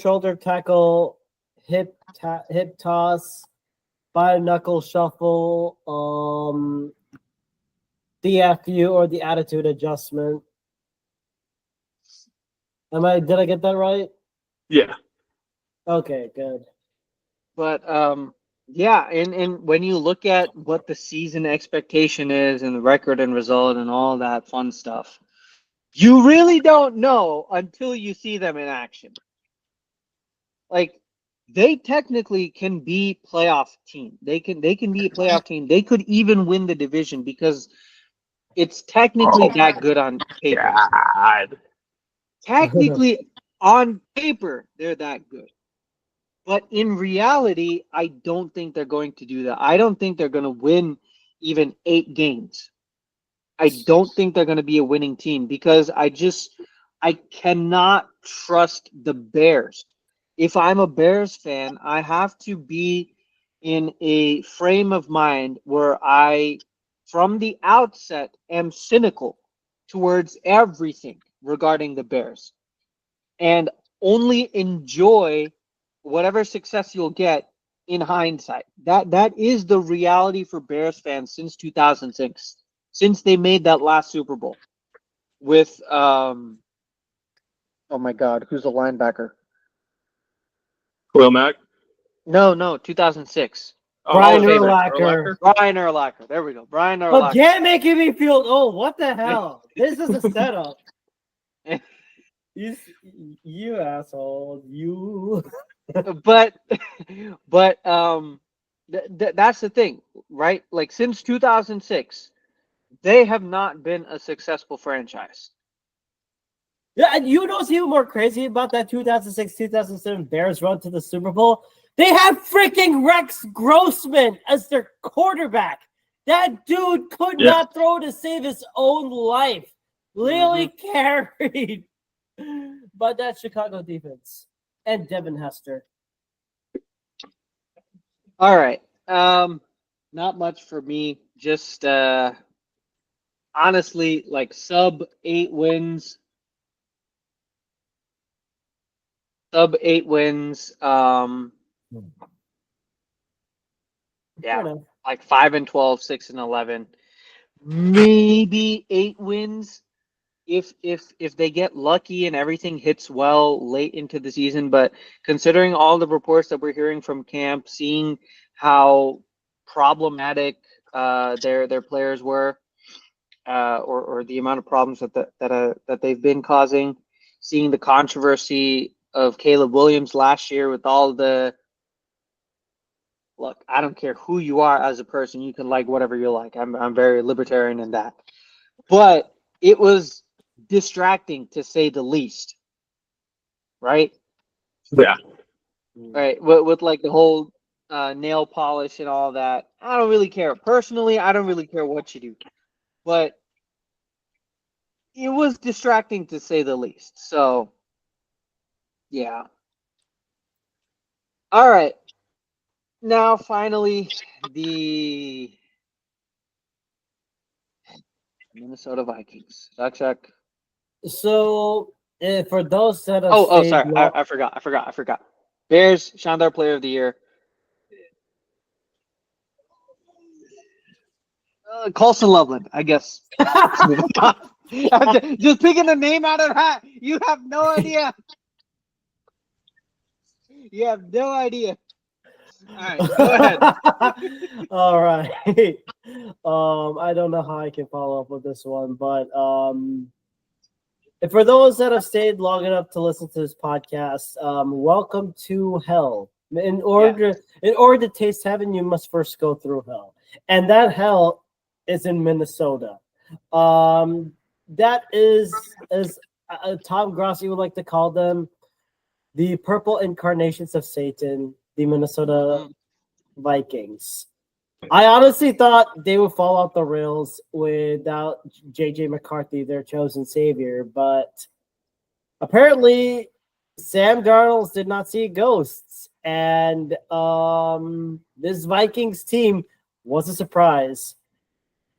B: hip toss, bi-knuckle shuffle, DFU or the attitude adjustment. Did I get that right?
C: Yeah.
B: Okay, good.
A: But yeah, and when you look at what the season expectation is and the record and result and all that fun stuff, you really don't know until you see them in action. Like, they technically can be playoff team. They can be a playoff team. They could even win the division because it's technically that good on paper.
C: God.
A: Technically, on paper, they're that good. But in reality, I don't think they're going to do that. I don't think they're going to win even 8 games. I don't think they're going to be a winning team because I cannot trust the Bears. If I'm a Bears fan, I have to be in a frame of mind where I, from the outset, am cynical towards everything regarding the Bears and only enjoy whatever success you'll get in hindsight. That is the reality for Bears fans since 2006, since they made that last Super Bowl with oh my God, who's the linebacker?
C: Khalil Mack.
A: No, 2006.
B: Brian
C: Urlacher.
B: Urlacher.
A: Brian Urlacher. There we go. Brian Urlacher.
B: Again, making me feel, oh, what the hell? This is a setup. You asshole. You.
A: but that's the thing, right? Like, since 2006, they have not been a successful franchise.
B: Yeah, and you know what's even more crazy about that 2006-2007 Bears run to the Super Bowl? They have freaking Rex Grossman as their quarterback. That dude could not throw to save his own life. Literally carried by that Chicago defense and Devin Hester.
A: All right. Not much for me. Just honestly, like, sub 8 wins. Sub 8 wins. Yeah, like 5-12, 6-11, maybe 8 wins. if they get lucky and everything hits well late into the season, but considering all the reports that we're hearing from camp, seeing how problematic their players were, or the amount of problems that they've been causing, seeing the controversy of Caleb Williams last year with all the look, I don't care who you are as a person, you can like whatever you like. I'm very libertarian in that. But it was distracting to say the least. Right?
C: Yeah.
A: Right. With like the whole nail polish and all that. I don't really care. Personally, I don't really care what you do. But it was distracting to say the least. So yeah. All right. Now finally the Minnesota Vikings. Chuck.
B: So, for those that have
A: Oh,
B: stayed
A: sorry. I forgot. Bears, Shandar Player of the Year. Colson Loveland, I guess. I'm just picking a name out of the hat. You have no idea. You have no idea. All right, go ahead.
B: All right. I don't know how I can follow up with this one, but for those that have stayed long enough to listen to this podcast, welcome to hell. In order to taste heaven, you must first go through hell, and that hell is in Minnesota. That is, as Tom Grossi would like to call them, the purple incarnations of Satan, the Minnesota Vikings. I honestly thought they would fall off the rails without J.J. McCarthy, their chosen savior, but apparently Sam Darnold did not see ghosts, and this Vikings team was a surprise.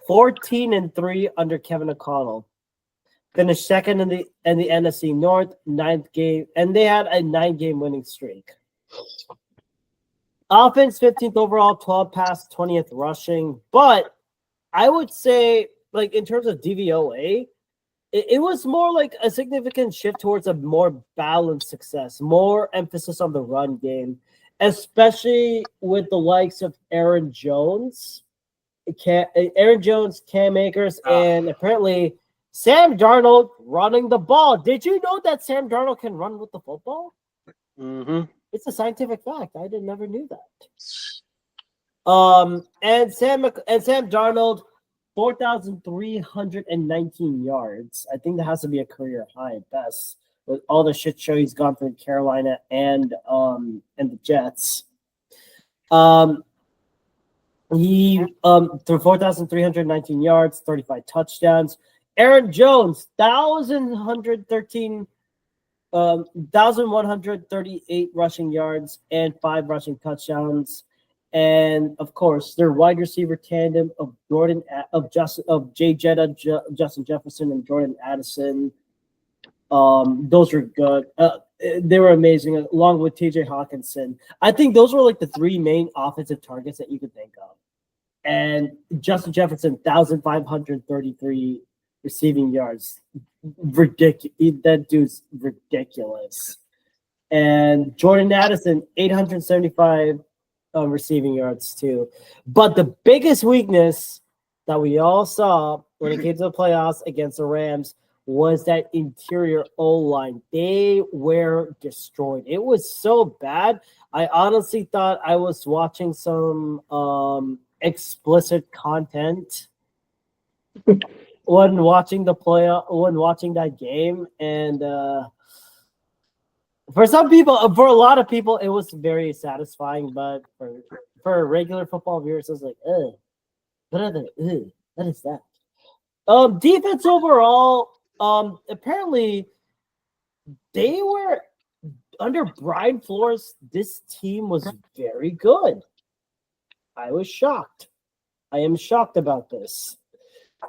B: 14-3 under Kevin O'Connell. Finished second in the NFC North, 9th game, and they had a 9-game winning streak. Offense 15th overall, 12 pass, 20th rushing. But I would say, like, in terms of DVOA, it was more like a significant shift towards a more balanced success, more emphasis on the run game, especially with the likes of Aaron Jones, Cam Akers, and apparently Sam Darnold running the ball. Did you know that Sam Darnold can run with the football?
A: Mm-hmm.
B: It's a scientific fact. I never knew that. And Sam Darnold, 4,319 yards. I think that has to be a career high at best with all the shit show he's gone through in Carolina and the Jets. He threw 4,319 yards, 35 touchdowns. Aaron Jones, 1,138 rushing yards and 5 rushing touchdowns. And of course, their wide receiver tandem of Jay Jetta, Justin Jefferson, and Jordan Addison. Those were good. They were amazing, along with TJ Hawkinson. I think those were like the 3 main offensive targets that you could think of. And Justin Jefferson, 1,533 receiving yards. Ridiculous. That dude's ridiculous. And Jordan Addison, 875 receiving yards too. But the biggest weakness that we all saw when it came to the playoffs against the Rams was that interior O-line. They were destroyed. It was so bad. I honestly thought I was watching some explicit content when watching that game, and for a lot of people, it was very satisfying. But for regular football viewers, it was like, what is that? Defense overall, apparently they were under Brian Flores. This team was very good. I was shocked. I am shocked about this.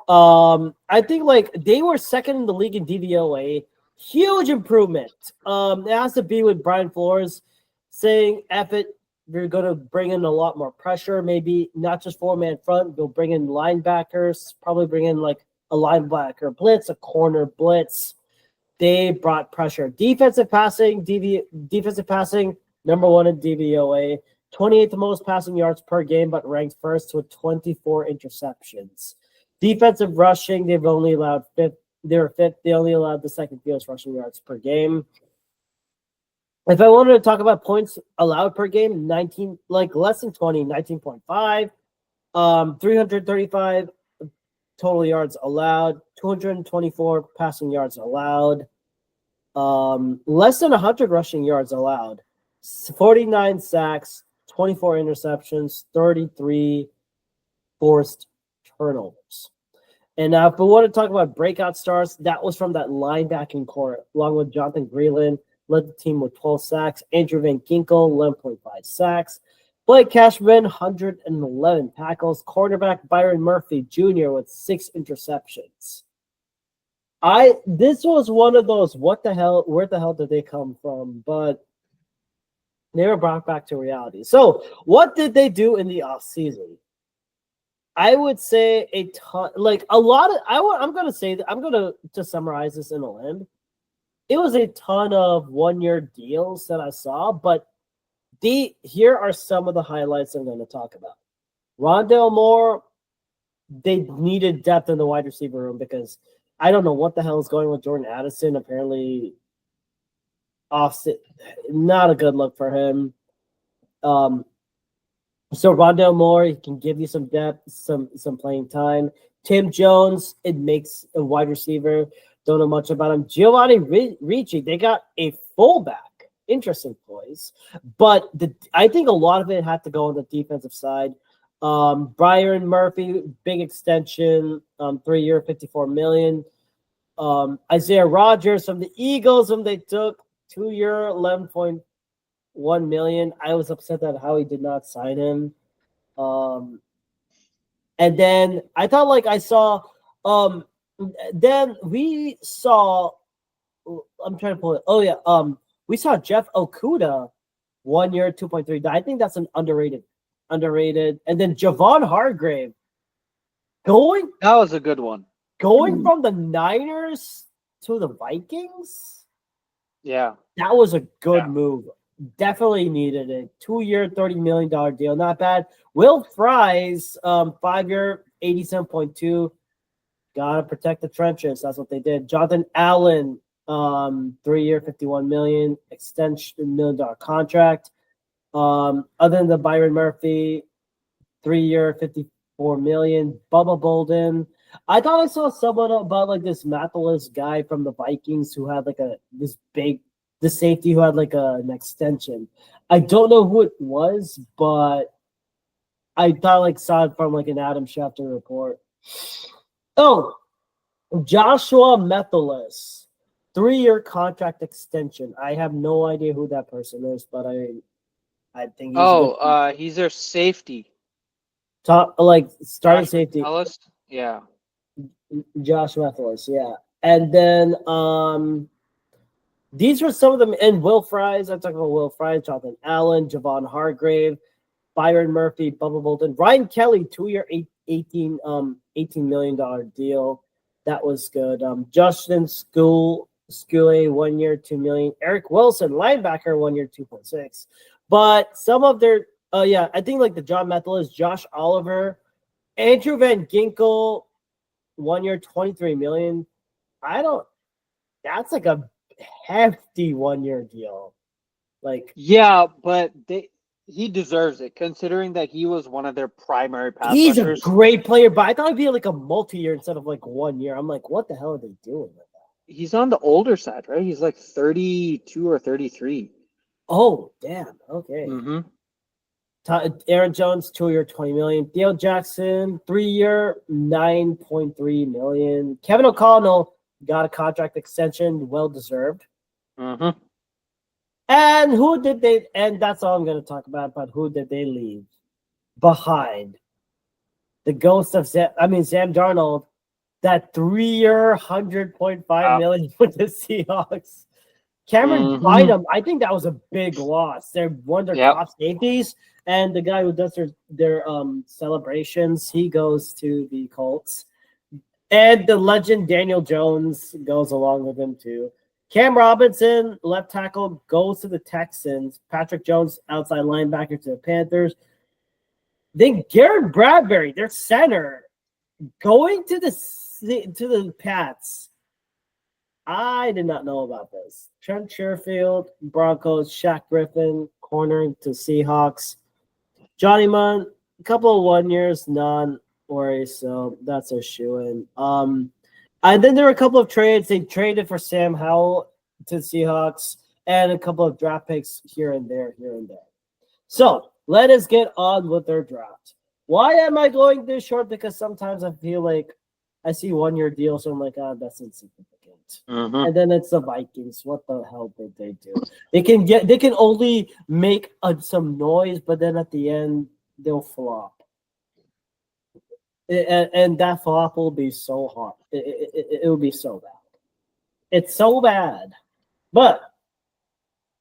B: I think like they were second in the league in DVOA. Huge improvement. It has to be with Brian Flores saying, F it, we're going to bring in a lot more pressure. Maybe not just 4-man front. We'll bring in linebackers, probably bring in like a linebacker blitz, a corner blitz. They brought pressure. Defensive passing, number one in DVOA. 28th most passing yards per game, but ranked first with 24 interceptions. Defensive rushing, they've only allowed fifth. They were fifth. They only allowed the second fewest rushing yards per game. If I wanted to talk about points allowed per game, 19, like less than 20, 19.5. 335 total yards allowed, 224 passing yards allowed, less than 100 rushing yards allowed, 49 sacks, 24 interceptions, 33 forced turnovers. And now, if we want to talk about breakout stars, that was from that linebacking core, along with Jonathan Greenland, led the team with 12 sacks. Andrew Van Ginkel, 11.5 sacks. Blake Cashman, 111 tackles. Cornerback Byron Murphy Jr. with 6 interceptions. This was one of those, what the hell, where the hell did they come from? But they were brought back to reality. So, what did they do in the offseason? I would say a ton, like a lot of, I'm going to say that, I'm going to summarize this in a limb. It was a ton of one-year deals that I saw, but here are some of the highlights I'm going to talk about. Rondale Moore, they needed depth in the wide receiver room because I don't know what the hell is going with Jordan Addison. Apparently, offset, not a good look for him. So Rondale Moore, he can give you some depth, some playing time. Tim Jones, it makes a wide receiver. Don't know much about him. Giovanni Ricci, they got a fullback. Interesting choice. But I think a lot of it had to go on the defensive side. Byron Murphy, big extension, 3-year, $54 million. Isaiah Rodgers from the Eagles, whom they took, 2-year, $11.1 million. I was upset at how he did not sign him. And then I thought like I saw then we saw I'm trying to pull it. Oh yeah, we saw Jeff Okuda 1 year, 2.3. I think that's an underrated. And then Javon Hargrave going.
A: That was a good one.
B: Going from the Niners to the Vikings.
A: Yeah,
B: that was a good move. Definitely needed it. 2-year, $30 million deal. Not bad. Will Fries, 5-year, 87.2. Gotta protect the trenches. That's what they did. Jonathan Allen, 3-year, $51 million, extension, $1 million contract. Other than the Byron Murphy, 3-year, $54 million. Bubba Bolden. I thought I saw someone about like this Mathless guy from the Vikings who had like the safety who had like an extension. I don't know who it was, but I thought like saw it from like an Adam Schefter report. Oh, Joshua Methulis, 3-year contract extension. I have no idea who that person is, but I think
A: he's their safety.
B: Starting safety.
A: Ellis? Yeah.
B: Josh Methulis, yeah. And then these were some of them. And Will Fries, I'm talking about Will Fries, Jonathan Allen, Javon Hargrave, Byron Murphy, Bubba Bolden, Ryan Kelly, 2-year, $18 million deal. That was good. Justin Skule, 1 year, $2 million. Eric Wilson, linebacker, 1 year, 2.6. But some of their, I think like the John Methulis, Josh Oliver, Andrew Van Ginkel, 1 year, $23 million. That's like a hefty 1-year deal. Like,
A: yeah, but he deserves it considering that he was one of their primary pass
B: he's
A: rushers.
B: A great player, but I thought it'd be like a multi-year instead of like 1 year. I'm like, what the hell are they doing with that?
A: He's on the older side, right? He's like 32 or 33.
B: Oh, damn. Okay.
A: Mm-hmm.
B: Aaron Jones, 2-year, $20 million. Theo Jackson, 3-year, $9.3 million. Kevin O'Connell got a contract extension, well deserved.
A: Mm-hmm.
B: And that's all I'm going to talk about. But who did they leave behind? The ghost of Sam Darnold, that 3-year, $100.5 million with the Seahawks. Cameron Bynum, I think that was a big loss. They're one of their top safeties, and the guy who does their celebrations, he goes to the Colts. And the legend Daniel Jones goes along with him too. Cam Robinson, left tackle, goes to the Texans. Patrick Jones, outside linebacker, to the Panthers. Then Garrett Bradbury, their center, going to the Pats. I did not know about this. Trent Sherfield, Broncos, Shaq Griffin, cornering to Seahawks. Johnny Munn, a couple of 1 years, none worries, so that's a shoo-in. And then there were a couple of trades. They traded for Sam Howell to the Seahawks and a couple of draft picks here and there. So let us get on with their draft. Why am I going this short? Because sometimes I feel like I see 1 year deals, so I'm like, that's insignificant.
A: Mm-hmm.
B: And then it's the Vikings. What the hell did they do? They can only make some noise, but then at the end they'll flop. And that flop will be so hard. It will be so bad. It's so bad. But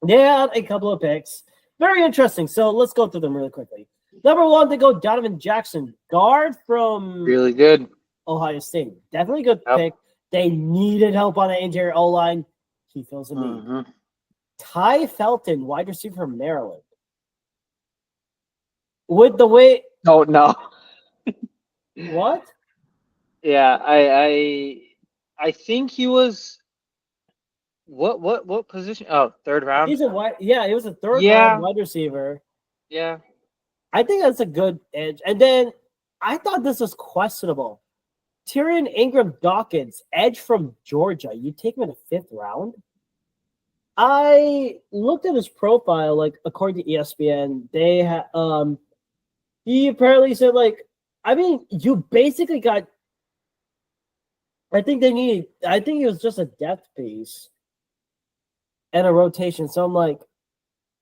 B: they had a couple of picks. Very interesting. So let's go through them really quickly. Number 1, they go Donovan Jackson, guard from
A: Really good.
B: Ohio State. Definitely good pick. They needed help on the interior O-line. He fills the need.
A: Mm-hmm.
B: Ty Felton, wide receiver from Maryland. With the way...
A: Oh, no.
B: What?
A: Yeah, I think he was what position? Oh, third round.
B: He's a wide, he was a third round wide receiver.
A: Yeah.
B: I think that's a good edge. And then I thought this was questionable. Tyrion Ingram Dawkins, edge from Georgia. You take him in the 5th round? I looked at his profile, like according to ESPN, he apparently said, like, I mean, you basically got. I think it was just a depth piece and a rotation. So I'm like,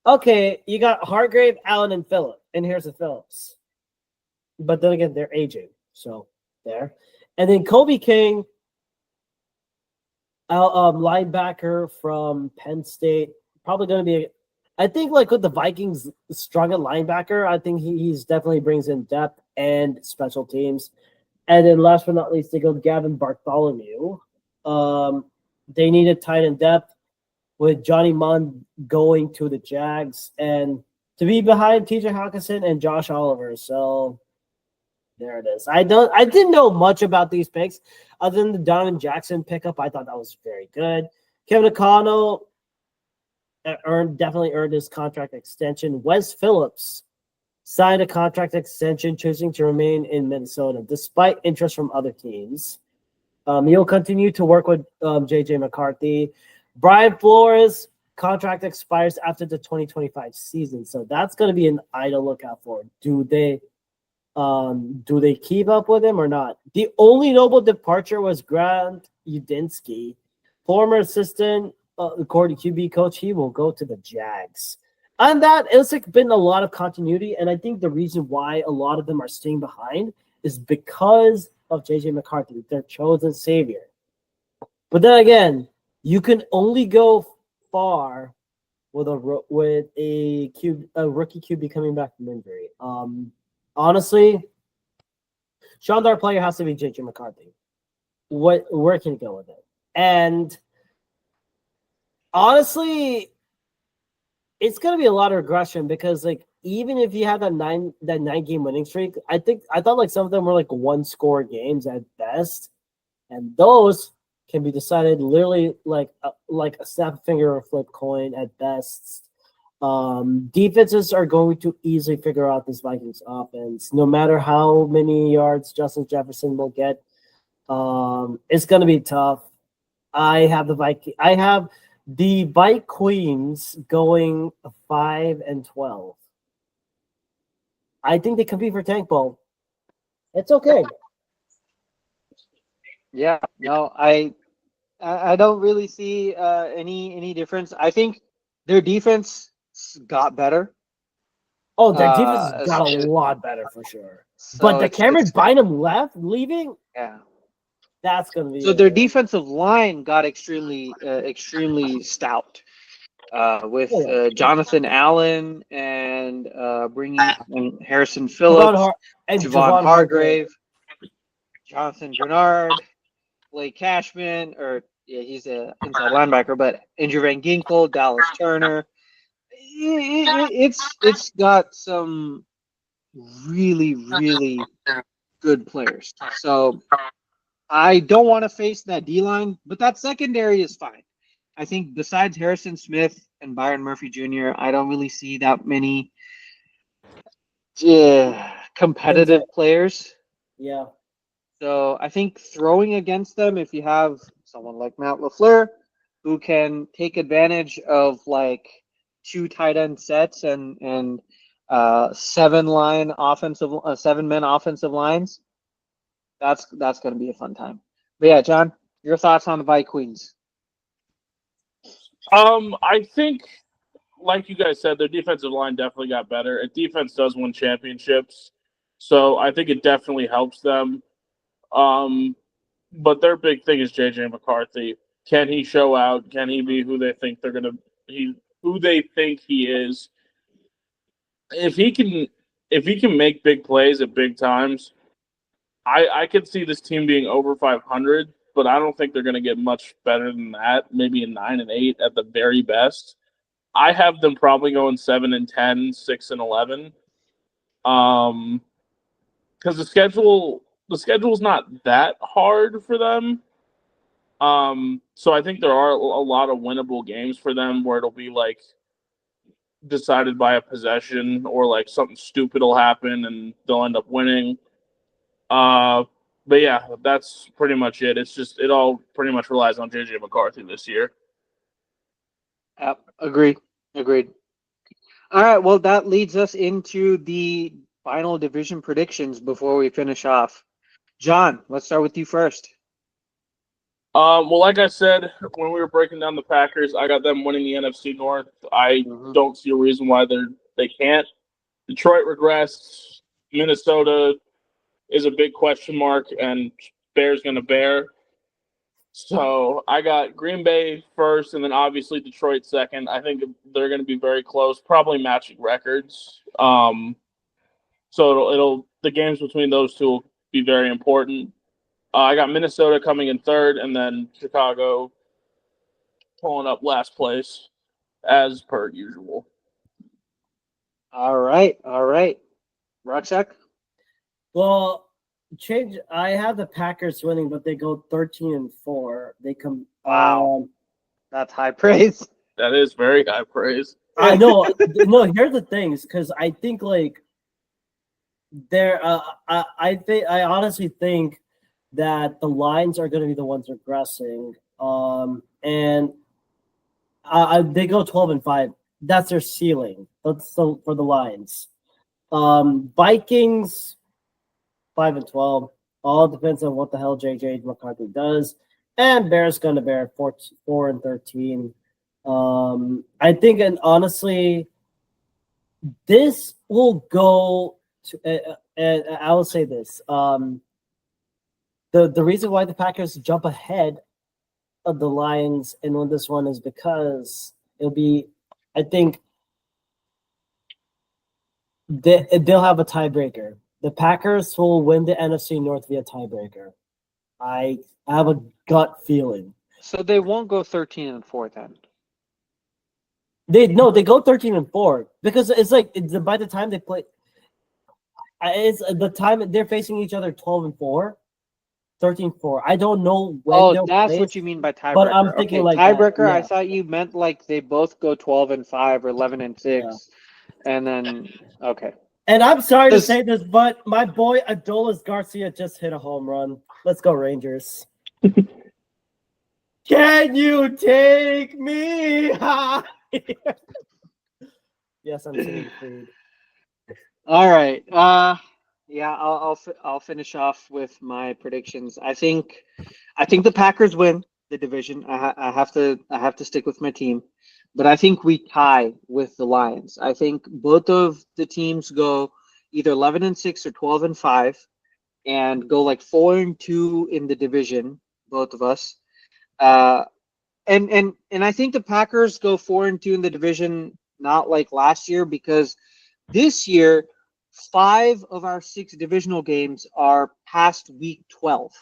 B: okay, you got Hargrave, Allen, and Phillip, and here's the Phillips. But then again, they're aging, so there. And then Kobe King, linebacker from Penn State, probably going to be. I think, like, with the Vikings strong at linebacker, I think he's definitely brings in depth and special teams. And then last but not least, they go Gavin Bartholomew. They needed tight end depth with Johnny Munn going to the Jags and to be behind TJ Hawkinson and Josh Oliver. So there it is. I didn't know much about these picks other than the Donovan Jackson pickup. I thought that was very good. Kevin O'Connell definitely earned his contract extension. Wes Phillips signed a contract extension, choosing to remain in Minnesota despite interest from other teams. He'll continue to work with J.J. McCarthy. Brian Flores' contract expires after the 2025 season, so that's going to be an eye to look out for. Do they keep up with him or not? The only notable departure was Grant Udinsky, former assistant according to QB coach. He will go to the Jags. On that, it's like been a lot of continuity, and I think the reason why a lot of them are staying behind is because of J.J. McCarthy, their chosen savior. But then again, you can only go far with a rookie QB coming back from injury. Honestly, Shandar player has to be J.J. McCarthy. Where can you go with it? And honestly, it's gonna be a lot of regression because, like, even if you have that nine game winning streak, I thought like some of them were like 1-score games at best, and those can be decided literally like a snap finger or flip coin at best. Defenses are going to easily figure out this Vikings offense, no matter how many yards Justin Jefferson will get. It's gonna be tough. I have the Bike Queens going 5-12. I think they compete for Tank Bowl. It's okay.
A: Yeah, no, I don't really see any difference. I think their defense got better.
B: Oh, their defense has got a lot better for sure.
A: So
B: but the Cameron Bynum leaving,
A: yeah,
B: that's gonna be.
A: So their defensive line got extremely stout with Jonathan Allen and bringing in Harrison Phillips,
B: and
A: Javon Hargrave, Jonathan Bernard. Blake Cashman, or yeah, he's a inside linebacker, but Andrew Van Ginkel, Dallas Turner. It's got some really good players. So I don't want to face that D line, but that secondary is fine. I think besides Harrison Smith and Byron Murphy Jr., I don't really see that many competitive players.
B: Yeah.
A: So I think throwing against them, if you have someone like Matt LaFleur, who can take advantage of like two tight end sets and seven men offensive lines, that's going to be a fun time. But yeah, John, your thoughts on the Vikings?
C: I think, like you guys said, their defensive line definitely got better. And defense does win championships, so I think it definitely helps them. But their big thing is JJ McCarthy. Can he show out? Can he be who they think who they think he is? If he can make big plays at big times, I could see this team being over 500, but I don't think they're going to get much better than that. Maybe a 9-8 at the very best. I have them probably going 7-10, 6-11. Because the schedule's not that hard for them. So I think there are a lot of winnable games for them where it'll be like decided by a possession or like something stupid will happen and they'll end up winning. But yeah, that's pretty much it. It all pretty much relies on JJ McCarthy this year.
A: Yep, agreed. All right, well, that leads us into the final division predictions before we finish off. John, let's start with you first.
C: Well, like I said, when we were breaking down the Packers, I got them winning the NFC North. I don't see a reason why they can't. Detroit regressed. Minnesota is a big question mark, and Bears going to bear. So I got Green Bay first, and then obviously Detroit second. I think they're going to be very close, probably matching records. So it'll the games between those two will be very important. I got Minnesota coming in third, and then Chicago pulling up last place, as per usual.
A: All right. Rucksack?
B: Well, I have the Packers winning, but they go 13-4. They come.
A: Wow. That's high praise.
C: That is very high praise.
B: I know. No, here's the things, because I think like I honestly think that the Lions are going to be the ones regressing. And they go 12-5. That's their ceiling. That's for the Lions. Vikings 5-12. All depends on what the hell JJ McCarthy does. And Bears going to bear 4-13. I think, and honestly, this will go to. I will say this. The reason why the Packers jump ahead of the Lions and win this one is because it'll be, I think, they'll have a tiebreaker. The Packers will win the NFC North via tiebreaker. I have a gut feeling.
A: So they won't go 13-4 then.
B: They go 13-4 because it's like by the time they play, it's the time they're facing each other 12-4. 13-4. I don't know when.
A: Oh, that's what you mean by tiebreaker.
B: But I'm thinking like
A: tiebreaker.
B: Yeah.
A: I thought you meant like they both go 12-5 or 11-6, and then okay.
B: And I'm sorry to say this, but my boy Adolis Garcia just hit a home run. Let's go Rangers. Can you take me high? Yes, I'm singing food.
A: All right. Yeah, I'll finish off with my predictions. I think the Packers win the division. I have to stick with my team, but I think we tie with the Lions. I think both of the teams go either 11-6 or 12-5, and go like 4-2 in the division. Both of us. And I think the Packers go 4-2 in the division, not like last year, because this year 5 of our 6 divisional games are past week 12.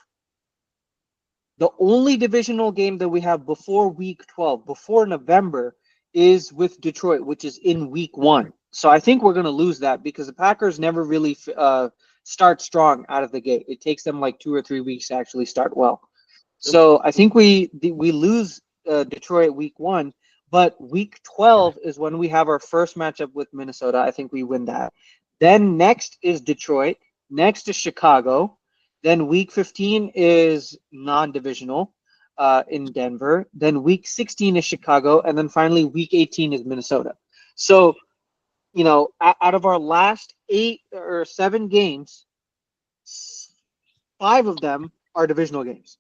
A: The only divisional game that we have before week 12, before November, is with Detroit, which is in week 1. So I think we're going to lose that because the Packers never really start strong out of the gate. It takes them like 2 or 3 weeks to actually start well. So I think we lose Detroit week 1, but week 12 is when we have our first matchup with Minnesota. I think we win that. Then next is Detroit. Next is Chicago. Then week 15 is non-divisional in Denver. Then week 16 is Chicago. And then finally week 18 is Minnesota. So, out of our last 8 or 7 games, 5 of them are divisional games.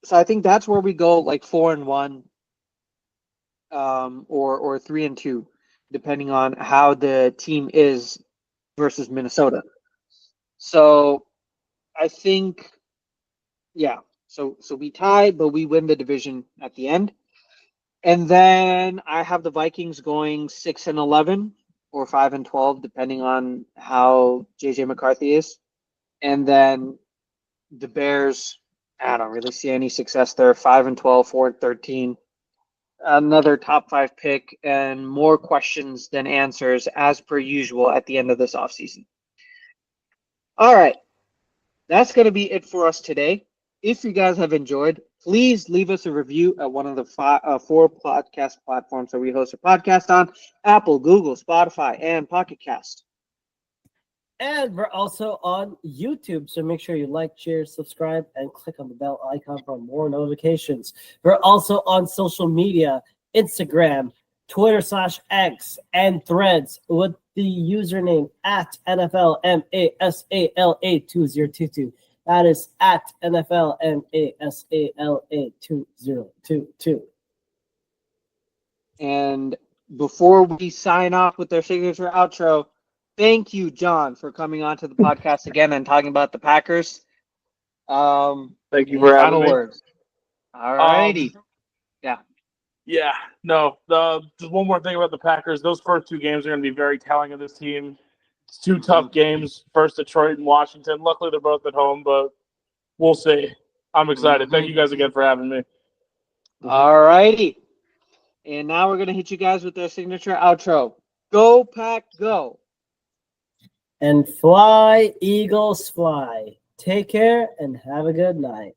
A: So I think that's where we go like 4-1 or 3-2, depending on how the team is versus Minnesota. So I think, yeah. So we tie, but we win the division at the end. And then I have the Vikings going 6-11 or 5-12, depending on how JJ McCarthy is. And then the Bears, I don't really see any success there. 5-12, 4-13. Another top 5 pick and more questions than answers as per usual at the end of this offseason. All right. That's going to be it for us today. If you guys have enjoyed, please leave us a review at one of the 4 podcast platforms that we host a podcast on: Apple, Google, Spotify, and Pocket Cast.
B: And we're also on YouTube, so make sure you like, share, subscribe, and click on the bell icon for more notifications. We're also on social media: Instagram, Twitter/X, and Threads with the username at NFL Masala 2022. That is at NFL Masala 2022.
A: And before we sign off with our signature outro, thank you, John, for coming on to the podcast again and talking about the Packers.
C: Thank you for having
A: final
C: me.
A: words. All righty.
C: Yeah, no. Just one more thing about the Packers. Those first 2 games are going to be very telling of this team. It's 2 tough games. First, Detroit and Washington. Luckily, they're both at home, but we'll see. I'm excited. Thank you guys again for having me.
A: All righty. And now we're going to hit you guys with our signature outro. Go, Pack, go.
B: And fly, Eagles, fly. Take care and have a good night.